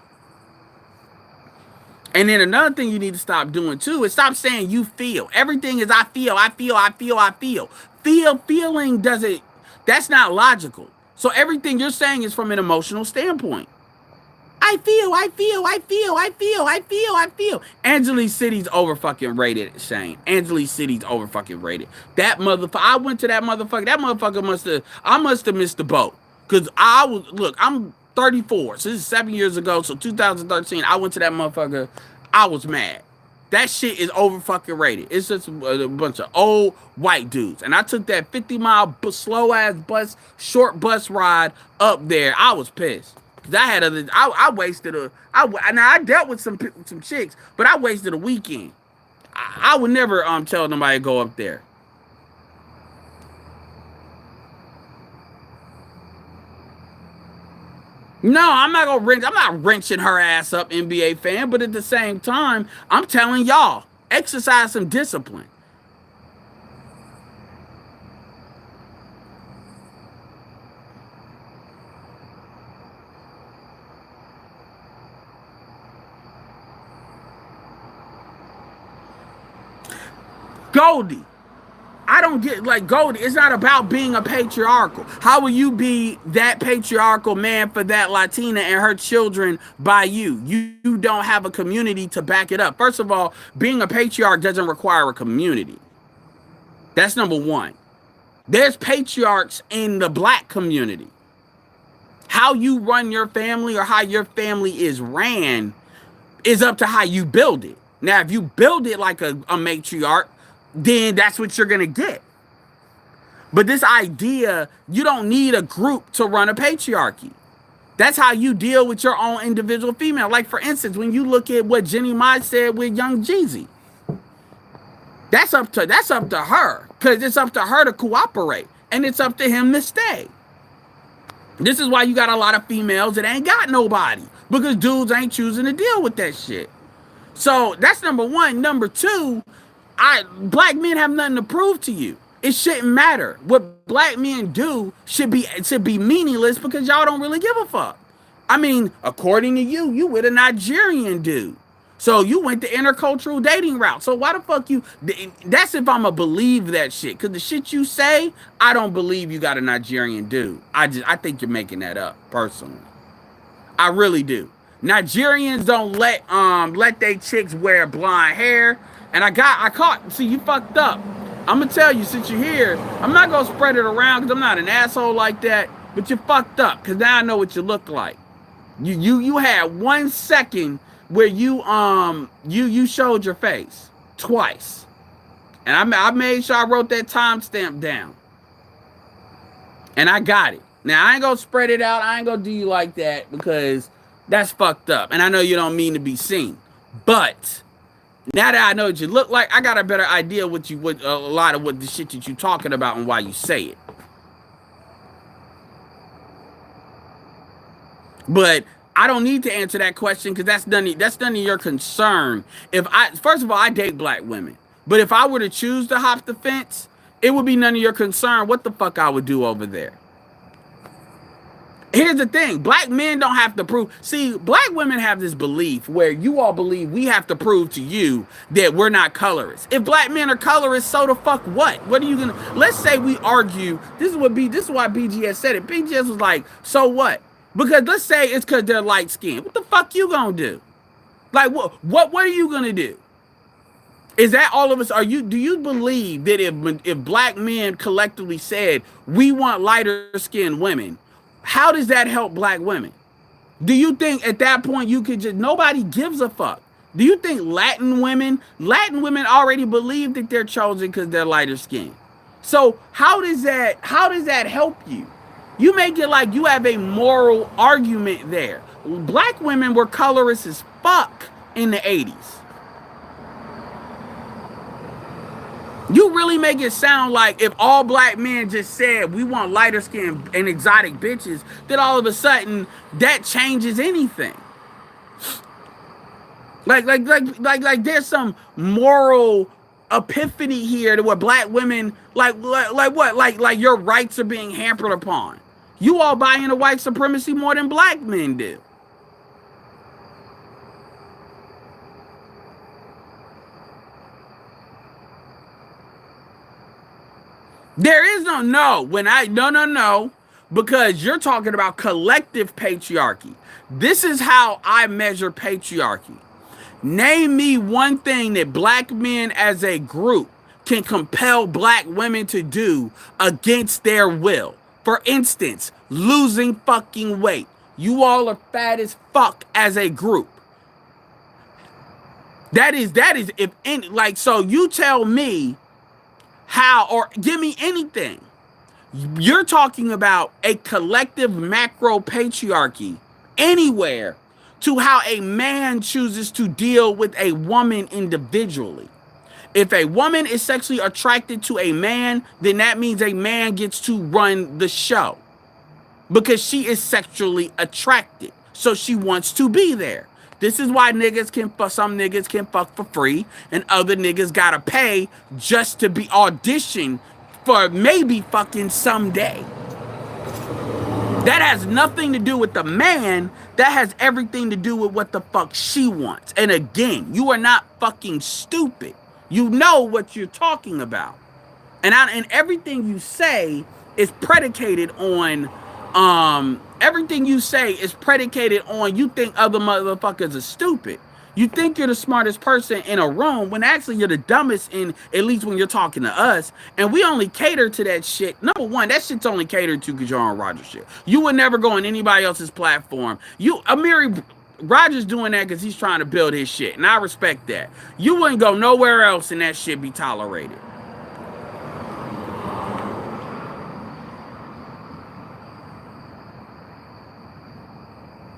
And then another thing you need to stop doing too is stop saying you feel. Everything is I feel, I feel, I feel, I feel. Feeling doesn't. That's not logical. So everything you're saying is from an emotional standpoint. I feel, I feel, I feel, I feel, I feel, I feel. Angelique City's over fucking rated, Shane. Angelique City's over fucking rated. That motherfucker, I went to that motherfucker. That motherfucker I must have missed the boat. Cause I'm 34. So this is 7 years ago. So 2013, I went to that motherfucker. I was mad. That shit is over fucking rated. It's just a bunch of old white dudes. And I took that 50-mile slow ass bus, short bus ride up there. I was pissed. Cause I wasted I dealt with some chicks, but I wasted a weekend. I would never tell nobody to go up there. No, I'm not wrenching her ass up, NBA fan, but at the same time, I'm telling y'all, exercise some discipline. Goldie, I don't get like Goldie. It's not about being a patriarchal. How will you be that patriarchal man for that Latina and her children by you? You don't have a community to back it up. First of all, being a patriarch doesn't require a community. That's number one. There's patriarchs in the black community. How you run your family or how your family is ran is up to how you build it. Now, if you build it like a matriarch, then that's what you're going to get. But this idea, you don't need a group to run a patriarchy. That's how you deal with your own individual female. Like, for instance, when you look at what Jenny Mai said with Young Jeezy, that's up to her, because it's up to her to cooperate, and it's up to him to stay. This is why you got a lot of females that ain't got nobody, because dudes ain't choosing to deal with that shit. So that's number one. Number two, black men have nothing to prove to you. It shouldn't matter. What black men do should be meaningless because y'all don't really give a fuck. I mean, according to you with a Nigerian dude. So you went the intercultural dating route. So why the fuck you? That's if I'ma believe that shit. Cause the shit you say, I don't believe you got a Nigerian dude. I think you're making that up, personally. I really do. Nigerians don't let they chicks wear blonde hair. And see, you fucked up. I'm gonna tell you, since you're here, I'm not gonna spread it around because I'm not an asshole like that, but you fucked up because now I know what you look like. You had 1 second where you showed your face twice. And I made sure I wrote that timestamp down. And I got it. Now I ain't gonna spread it out, I ain't gonna do you like that because that's fucked up. And I know you don't mean to be seen. But now that I know what you look like, I got a better idea what a lot of what the shit that you talking about and why you say it. But I don't need to answer that question because that's none of your concern. First of all, I date black women. But if I were to choose to hop the fence, it would be none of your concern what the fuck I would do over there. Here's the thing. Black men don't have to prove. See, black women have this belief where you all believe we have to prove to you that we're not colorists. If black men are colorists, so the fuck what? What are you gonna? Let's say we argue. This is why BGS said it. BGS was like, so what? Because let's say it's because they're light skinned. What the fuck you gonna do? Like what are you gonna do? Is that all of us? Do you believe that if black men collectively said we want lighter skinned women, how does that help black women? Do you think at that point you could just, nobody gives a fuck? Do you think Latin women already believe that they're chosen because they're lighter skinned? So how does that help you? You make it like you have a moral argument there. Black women were colorist as fuck in the 80s. You really make it sound like if all black men just said we want lighter skin and exotic bitches, that all of a sudden that changes anything. Like there's some moral epiphany here to where black women like what? Like your rights are being hampered upon. You all buy into white supremacy more than black men do. There is no when I no because you're talking about collective patriarchy. This is how I measure patriarchy. Name me one thing that black men as a group can compel black women to do against their will. For instance, losing fucking weight. You all are fat as fuck as a group. That is if any, like, so you tell me how, or give me anything. You're talking about a collective macro patriarchy anywhere to how a man chooses to deal with a woman individually. If a woman is sexually attracted to a man, then that means a man gets to run the show because she is sexually attracted. So she wants to be there. This is why niggas can fuck, some niggas can fuck for free and other niggas gotta pay just to be auditioned for maybe fucking someday. That has nothing to do with the man. That has everything to do with what the fuck she wants. And again, you are not fucking stupid. You know what you're talking about. And everything you say is predicated on everything you say is predicated on you think other motherfuckers are stupid. You think you're the smartest person in a room when actually you're the dumbest in, at least when you're talking to us. And we only cater to that shit. Number one, that shit's only catered to because you're on Rogers shit. You would never go on anybody else's platform. Amiri Rogers doing that because he's trying to build his shit. And I respect that. You wouldn't go nowhere else and that shit be tolerated.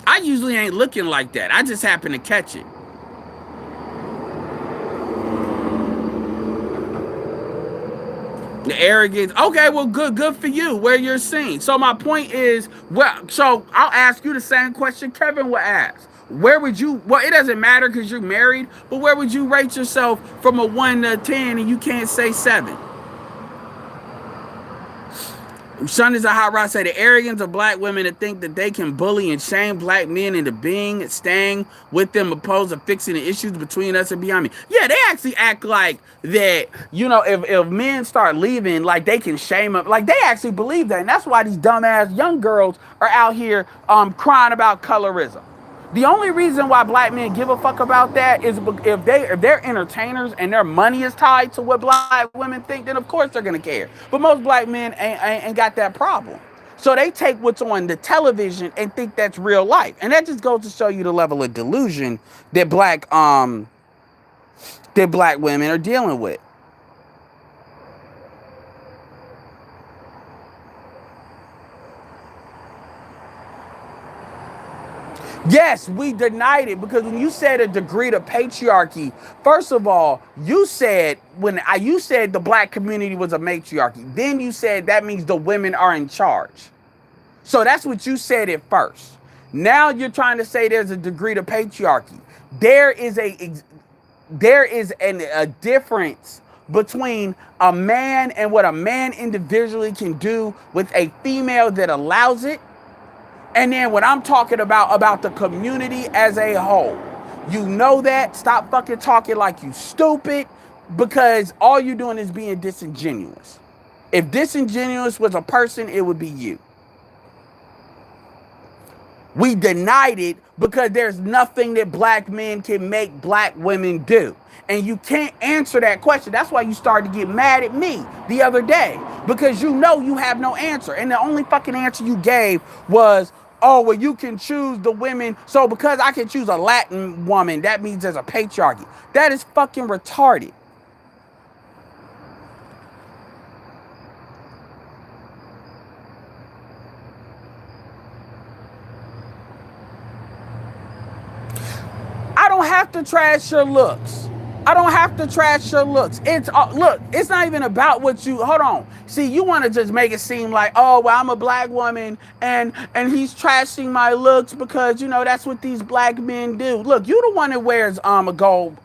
I usually ain't looking like that. I just happen to catch it. The arrogance. Okay, well, good for you. Where you're seen. So my point is, well, so I'll ask you the same question Kevin would ask. Where would you? Well, it doesn't matter because you're married. But where would you rate yourself from a 1 to 10, and you can't say 7? Son is a hot rod say the arrogance of black women to think that they can bully and shame black men into staying with them opposed to fixing the issues between us and beyond me. Yeah, they actually act like that, if men start leaving, like they can shame them. Like they actually believe that. And that's why these dumbass young girls are out here crying about colorism. The only reason why black men give a fuck about that is if they're entertainers and their money is tied to what black women think, then of course they're gonna care. But most black men ain't got that problem. So they take what's on the television and think that's real life. And that just goes to show you the level of delusion that black women are dealing with. Yes, we denied it because when you said a degree to patriarchy, first of all, you said you said the black community was a matriarchy. Then you said that means the women are in charge. So that's what you said at first. Now you're trying to say there's a degree to patriarchy. There is a difference between a man and what a man individually can do with a female that allows it. And then what I'm talking about the community as a whole. You know that. Stop fucking talking like you stupid because all you're doing is being disingenuous. If disingenuous was a person, it would be you. We denied it because there's nothing that black men can make black women do. And you can't answer that question. That's why you started to get mad at me the other day because you know you have no answer. And the only fucking answer you gave was oh, well, you can choose the women. So because I can choose a Latin woman, that means there's a patriarchy. That is fucking retarded. I don't have to trash your looks. I don't have to trash your looks. It's look, it's not even about what you hold on. See, you want to just make it seem like, oh, well, I'm a black woman and he's trashing my looks because you know that's what these black men do. Look, you the one that wears a gold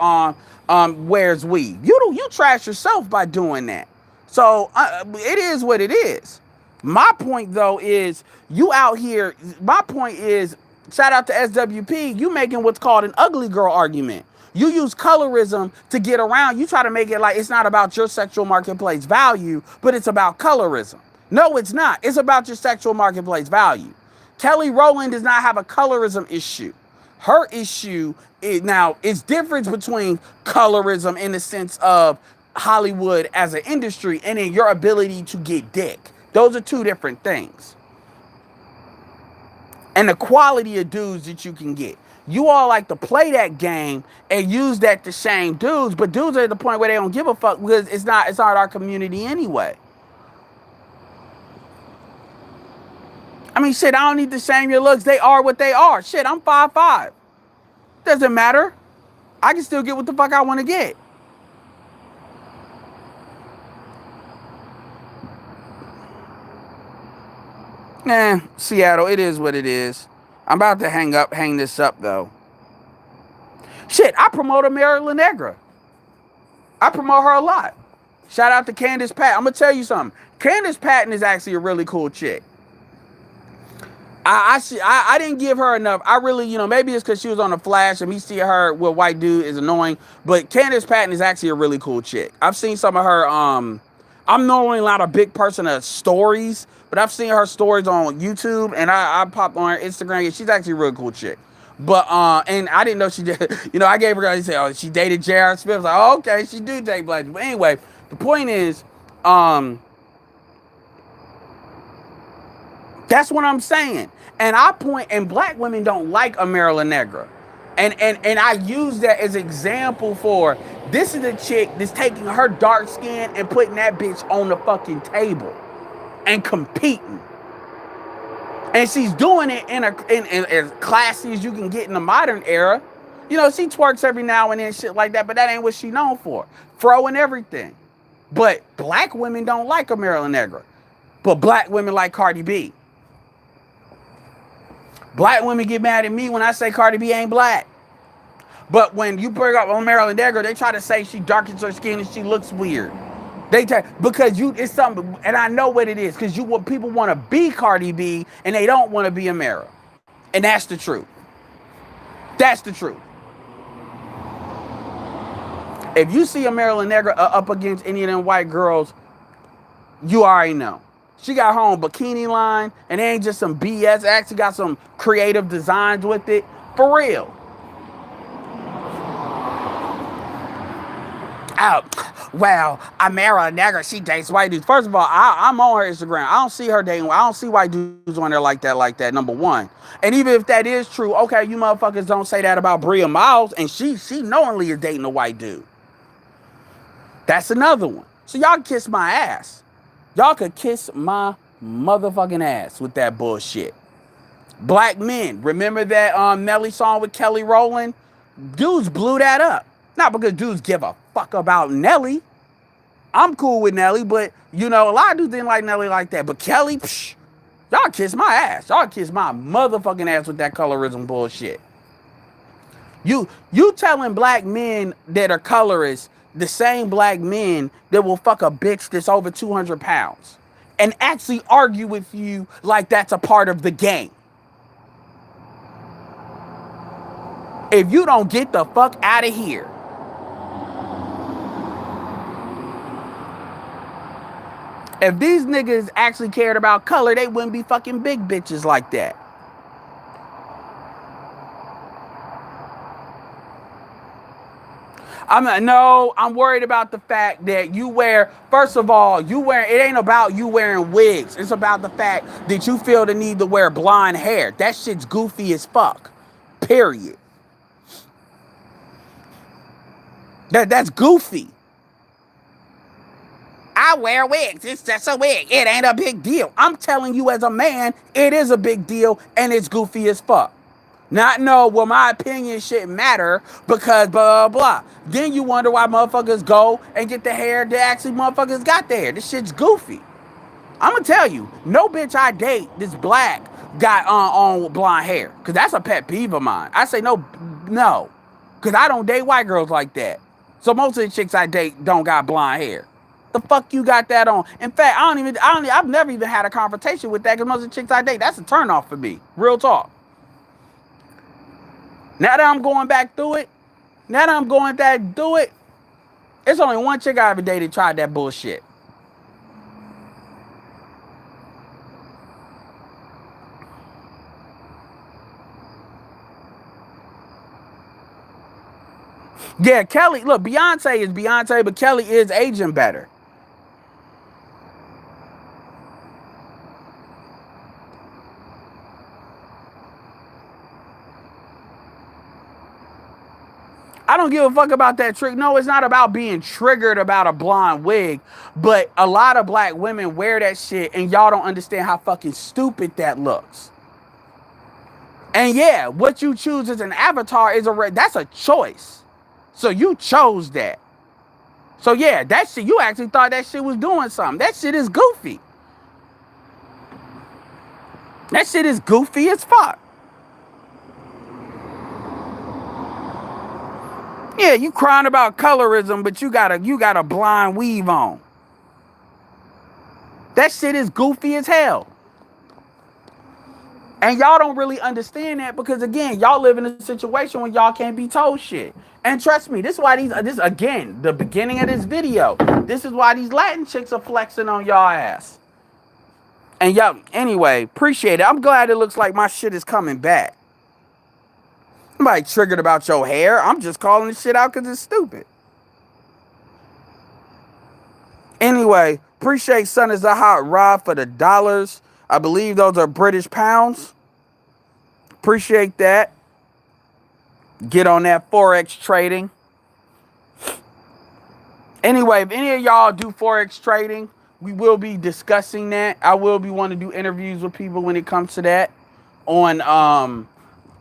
wears weave. You trash yourself by doing that. So it is what it is. My point though is you out here. My point is shout out to SWP. You making what's called an ugly girl argument. You use colorism to get around. You try to make it like it's not about your sexual marketplace value, but it's about colorism. No, it's not. It's about your sexual marketplace value. Kelly Rowland does not have a colorism issue. Her issue is now it's difference between colorism in the sense of Hollywood as an industry and then your ability to get dick. Those are two different things. And the quality of dudes that you can get. You all like to play that game and use that to shame dudes, but dudes are at the point where they don't give a fuck because it's not our community anyway. I mean, shit, I don't need to shame your looks. They are what they are. Shit, I'm 5'5". Doesn't matter. I can still get what the fuck I want to get. Nah, Seattle, it is what it is. I'm about to hang this up though. Shit, I promote America Negra. I promote her a lot. Shout out to Candace Patton. I'm gonna tell you something. Candace Patton is actually a really cool chick. I didn't give her enough. I really, you know, maybe it's because she was on The Flash and me seeing her with a white dude is annoying. But Candace Patton is actually a really cool chick. I've seen some of her. I'm normally not a big person of stories, but I've seen her stories on YouTube and I popped on her Instagram. And she's actually a really cool chick. But and I didn't know she did. You know, I gave her. I said, oh, she dated J.R. Smith. I was like, oh, okay, she do date black people. But anyway, the point is, that's what I'm saying. And I point, and black women don't like America Negra. And I use that as example for this is a chick that's taking her dark skin and putting that bitch on the fucking table and competing. And she's doing it in as classy as you can get in the modern era. You know, she twerks every now and then, shit like that, but that ain't what she known for. Throwing everything. But black women don't like America Negra. But black women like Cardi B. Black women get mad at me when I say Cardi B ain't black. But when you bring up America Negra, they try to say she darkens her skin and she looks weird. Because it's something, and I know what it is, because people want to be Cardi B and they don't want to be America. And that's the truth. That's the truth. If you see America Negra up against any of them white girls, you already know. She got her own bikini line, and it ain't just some BS. Actually got some creative designs with it. For real. Well, America Negra, she dates white dudes. First of all, I'm on her Instagram. I don't see her dating. I don't see white dudes on there like that, number one. And even if that is true, okay, you motherfuckers don't say that about Bria Miles, and she knowingly is dating a white dude. That's another one. So y'all kiss my ass. Y'all could kiss my motherfucking ass with that bullshit. Black men, remember that Nelly song with Kelly Rowland? Dudes blew that up. Not because dudes give a fuck about Nelly. I'm cool with Nelly, but you know, a lot of dudes didn't like Nelly like that. But Kelly, y'all kiss my ass. Y'all kiss my motherfucking ass with that colorism bullshit. You telling black men that are colorists, the same black men that will fuck a bitch that's over 200 pounds and actually argue with you like that's a part of the game. If you don't get the fuck out of here. If these niggas actually cared about color, they wouldn't be fucking big bitches like that. No, I'm worried about the fact that you wear, first of all, it ain't about you wearing wigs. It's about the fact that you feel the need to wear blonde hair. That shit's goofy as fuck. Period. That's goofy. I wear wigs. It's just a wig. It ain't a big deal. I'm telling you as a man, it is a big deal and it's goofy as fuck. Not no, well, my opinion shouldn't matter because blah, blah, blah. Then you wonder why motherfuckers go and get the hair that actually motherfuckers got there. This shit's goofy. I'm going to tell you, no bitch I date this black got on blonde hair. Because that's a pet peeve of mine. I say no. Because I don't date white girls like that. So most of the chicks I date don't got blonde hair. The fuck you got that on? In fact, I've never even had a conversation with that because most of the chicks I date, that's a turnoff for me. Real talk. Now that I'm going back through it, it's only one chick I ever dated tried that bullshit. Yeah, Kelly, look, Beyonce is Beyonce, but Kelly is aging better. I don't give a fuck about that trick. No, it's not about being triggered about a blonde wig, but a lot of black women wear that shit and y'all don't understand how fucking stupid that looks. And yeah, what you choose as an avatar is that's a choice. So you chose that. So yeah, that shit, you actually thought that shit was doing something. That shit is goofy. That shit is goofy as fuck. Yeah, you crying about colorism, but you got a blind weave on. That shit is goofy as hell. And y'all don't really understand that because again, y'all live in a situation where y'all can't be told shit. And trust me, this is why this again, the beginning of this video, this is why these Latin chicks are flexing on y'all ass. And y'all, anyway, appreciate it. I'm glad it looks like my shit is coming back. Nobody triggered about your hair. I'm just calling this shit out because it's stupid. Anyway, appreciate Son is a Hot Rod for the dollars. I believe those are British pounds. Appreciate that. Get on that Forex trading. Anyway, if any of y'all do Forex trading, we will be discussing that. I will be wanting to do interviews with people when it comes to that on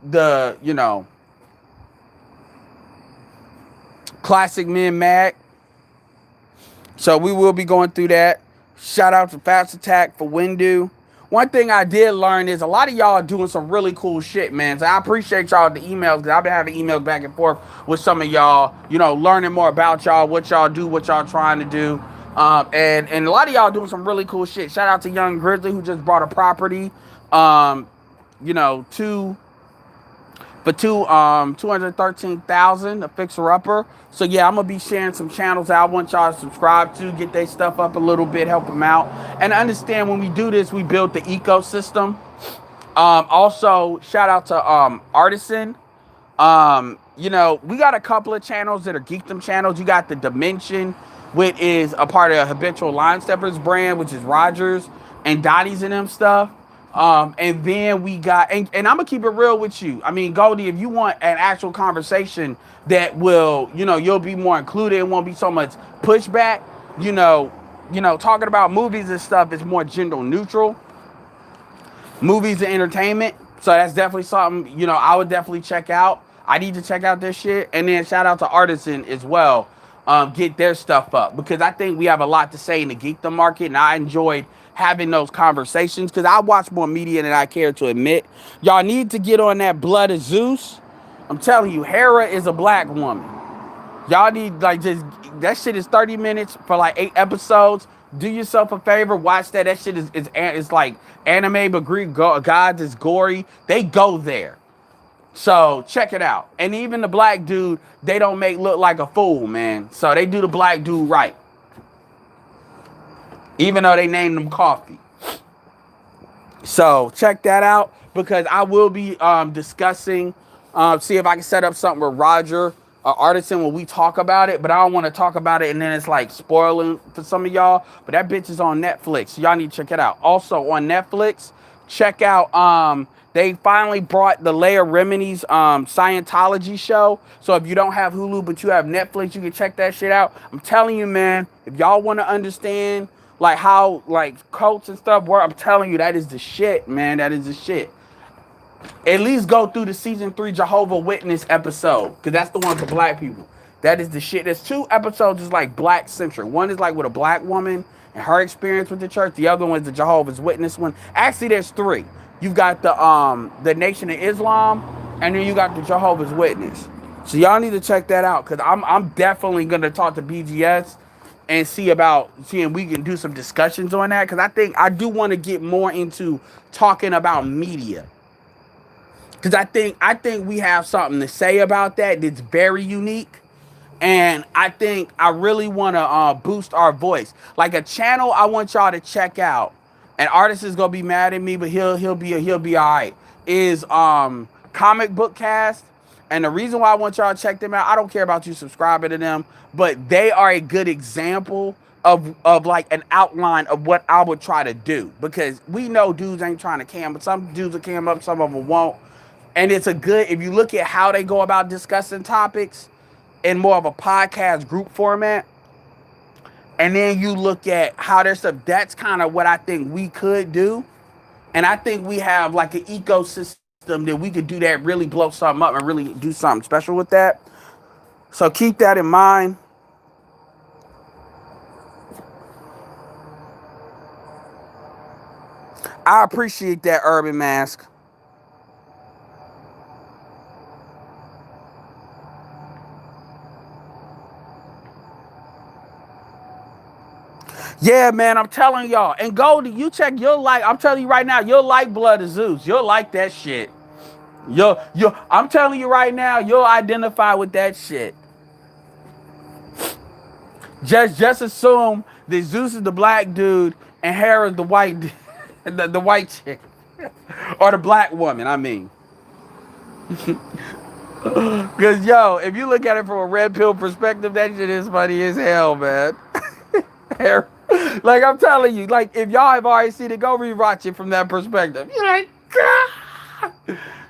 the, Classic Men Mag. So we will be going through that. Shout out to Fast Attack for Windu. One thing I did learn is a lot of y'all are doing some really cool shit, man. So I appreciate y'all the emails because I've been having emails back and forth with some of y'all, learning more about y'all, what y'all do, what y'all trying to do. And a lot of y'all doing some really cool shit. Shout out to Young Grizzly who just bought a property, for 213,000, a fixer upper. So yeah, I'm gonna be sharing some channels I want y'all to subscribe to, get their stuff up a little bit, help them out, and understand when we do this, we build the ecosystem. Also, shout out to Artisan. We got a couple of channels that are Geekdom channels. You got the Dimension, which is a part of Habitual Line Steppers brand, which is Rogers and Dottie's and them stuff. And then we got, and I'm gonna keep it real with you. I mean, Goldie, if you want an actual conversation that will, you'll be more included, it won't be so much pushback, talking about movies and stuff is more gender neutral. Movies and entertainment. So that's definitely something, I would definitely check out. I need to check out this shit. And then shout out to Artisan as well. Get their stuff up because I think we have a lot to say in the geekdom market, and I enjoyed having those conversations because I watch more media than I care to admit. Y'all need to get on that Blood of Zeus. I'm telling you, Hera is a black woman. Y'all need that shit is 30 minutes for 8 episodes. Do yourself a favor, watch that. That shit is like anime, but Greek gods is gory. They go there. So check it out. And even the black dude, they don't make look like a fool, man. So they do the black dude right. Even though they named him Coffee. So check that out because I will be discussing, see if I can set up something with Roger Artisan when we talk about it, but I don't want to talk about it and then it's like spoiling for some of y'all. But that bitch is on Netflix. So y'all need to check it out. Also on Netflix, check out they finally brought the Leah Remini's Scientology show. So if you don't have Hulu but you have Netflix, you can check that shit out. I'm telling you, man, if y'all want to understand like how like cults and stuff work, I'm telling you that is the shit, man. That is the shit. At least go through the season 3 Jehovah Witness episode, because that's the one for black people. That is the shit. There's 2 episodes is like black centric. One is like with a black woman and her experience with the church. The other one is the Jehovah's Witness one. Actually, there's 3. You've got the Nation of Islam, and then you got the Jehovah's Witness. So y'all need to check that out, because I'm definitely gonna talk to BGS and see about seeing we can do some discussions on that, because I do want to get more into talking about media. Because I think we have something to say about that that's very unique. And I think I really want to boost our voice. Like a channel I want y'all to check out. And Artist is gonna be mad at me, but he'll be all right. Is Comic Book Cast. And the reason why I want y'all to check them out, I don't care about you subscribing to them, but they are a good example of like an outline of what I would try to do. Because we know dudes ain't trying to cam, but some dudes will cam up, some of them won't. And it's a good, if you look at how they go about discussing topics in more of a podcast group format, and then you look at how their stuff, that's kind of what I think we could do. And I think we have like an ecosystem that we could do that, really blow something up and really do something special with that. So keep that in mind. I appreciate that, Urban Mask. Yeah, man, I'm telling y'all. And Goldie, you check, you'll like, I'm telling you right now, you'll like Blood of Zeus. You'll like that shit. I'm telling you right now, you'll identify with that shit. Just assume that Zeus is the black dude and Hera's the white the white chick. Or the black woman, I mean. Because, yo, if you look at it from a red pill perspective, that shit is funny as hell, man. Like, I'm telling you, like, if y'all have already seen it, go rewatch it from that perspective. You're like, ah!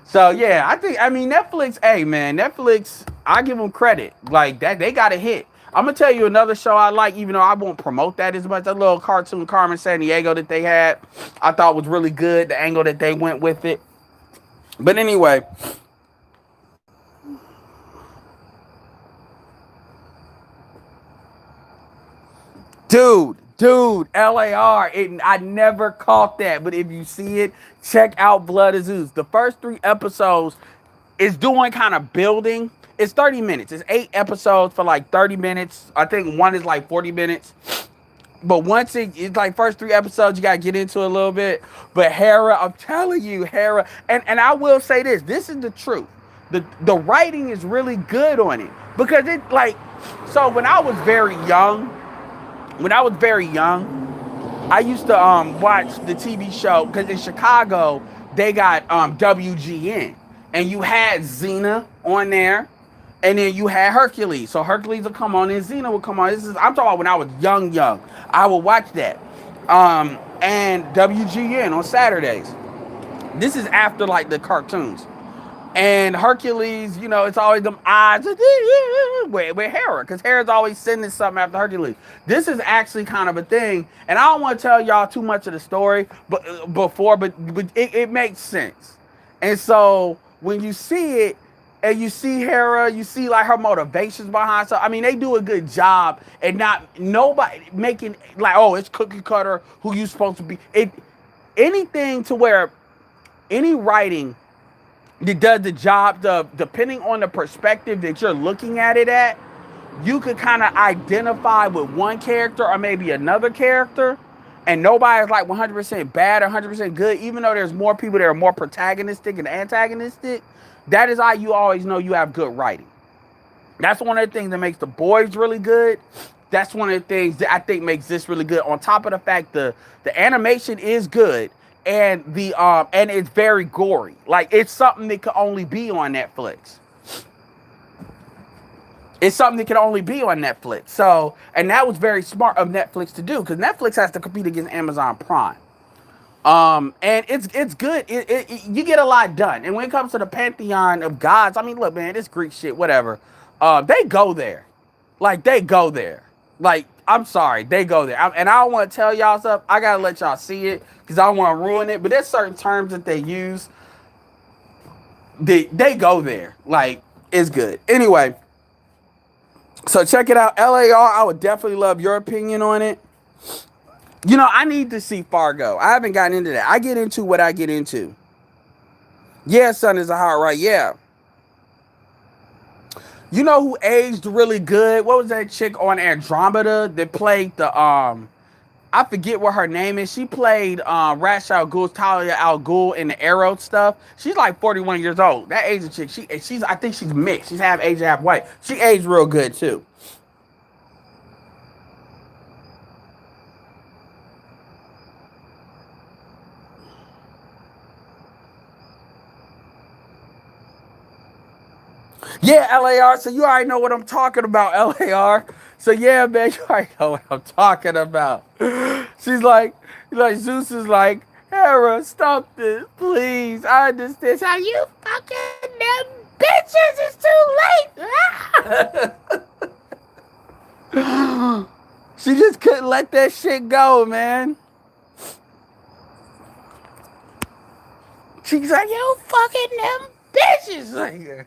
So, yeah, I mean, Netflix, hey, man, Netflix, I give them credit. Like, that they got a hit. I'm going to tell you another show I like, even though I won't promote that as much. That little cartoon, Carmen Sandiego, that they had, I thought was really good, the angle that they went with it. But anyway, dude, LAR, I never caught that, but if you see it, check out Blood of Zeus. The first 3 episodes is doing kind of building. It's 30 minutes. It's 8 episodes for like 30 minutes. I think one is like 40 minutes. But once it's like first 3 episodes, you got to get into it a little bit. But Hera, I'm telling you, Hera, and I will say this is the truth. The writing is really good on it. Because it like, so when I was very young, I used to watch the TV show, because in Chicago, they got WGN. And you had Xena on there, and then you had Hercules. So Hercules would come on, and Xena would come on. I'm talking about when I was young. I would watch that. And WGN on Saturdays. This is after like the cartoons. And Hercules, you know, it's always them eyes with Hera, because Hera's always sending something after Hercules. This is actually kind of a thing, and I don't want to tell y'all too much of the story, but it makes sense. And so when you see it, and you see Hera, you see like her motivations behind. So I mean, they do a good job, and not nobody making like, oh, it's cookie cutter who you supposed to be. Anything to where any writing that does the job, depending on the perspective that you're looking at it at, you could kind of identify with one character or maybe another character, and nobody's like 100% bad or 100% good, even though there's more people that are more protagonistic and antagonistic. That is how you always know you have good writing. That's one of the things that makes The Boys really good. That's one of the things that I think makes this really good. On top of the fact the animation is good, and and it's very gory. Like, it's something that could only be on Netflix. It's something that can only be on Netflix. So, and that was very smart of Netflix to do because Netflix has to compete against Amazon Prime. And it's good. You get a lot done. And when it comes to the pantheon of gods, I mean, look, man, this Greek shit, whatever. They go there, like they go there. Like I'm sorry, they go there. And I don't want to tell y'all stuff. I gotta let y'all see it because I don't want to ruin it. But there's certain terms that they use. They go there. Like it's good. Anyway, so check it out, LAR. I would definitely love your opinion on it. You know, I need to see Fargo. I haven't gotten into that. I get into what I get into. Yeah, Son is a hot right. Yeah. You know who aged really good? What was that chick on Andromeda that played the I forget what her name is. She played Ra's al Ghul, Talia al Ghul in the Arrow stuff. She's like 41 years old. That Asian chick, she's I think she's mixed. She's half Asian, half white. She aged real good too. Yeah, LAR. So you already know what I'm talking about, LAR. So yeah, man, you already know what I'm talking about. She's like Zeus is like, Hera, stop this, please. I understand. How you fucking them bitches? It's too late. She just couldn't let that shit go, man. She's like, you fucking them bitches. Like,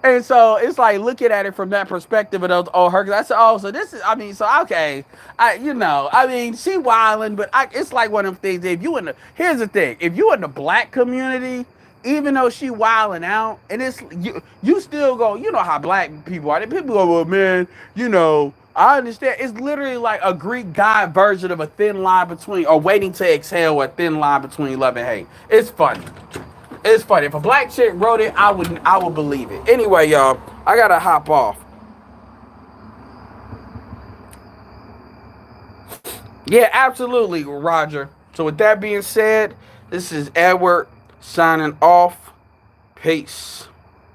and so it's like looking at it from that perspective of those old her. Cause I said, oh, so this is, I mean, so okay, I mean, she wilding, but it's like one of them things. If you here's the thing, if you in the black community, even though she wilding out, and it's you still go, you know how black people are. People go, well, man, you know. I understand. It's literally like a Greek god version of a thin line between, or waiting to exhale, a thin line between love and hate. It's funny. It's funny. If a black chick wrote it, I would believe it. Anyway, y'all, I gotta hop off. Yeah, absolutely, Roger. So with that being said, this is Edward signing off. Peace.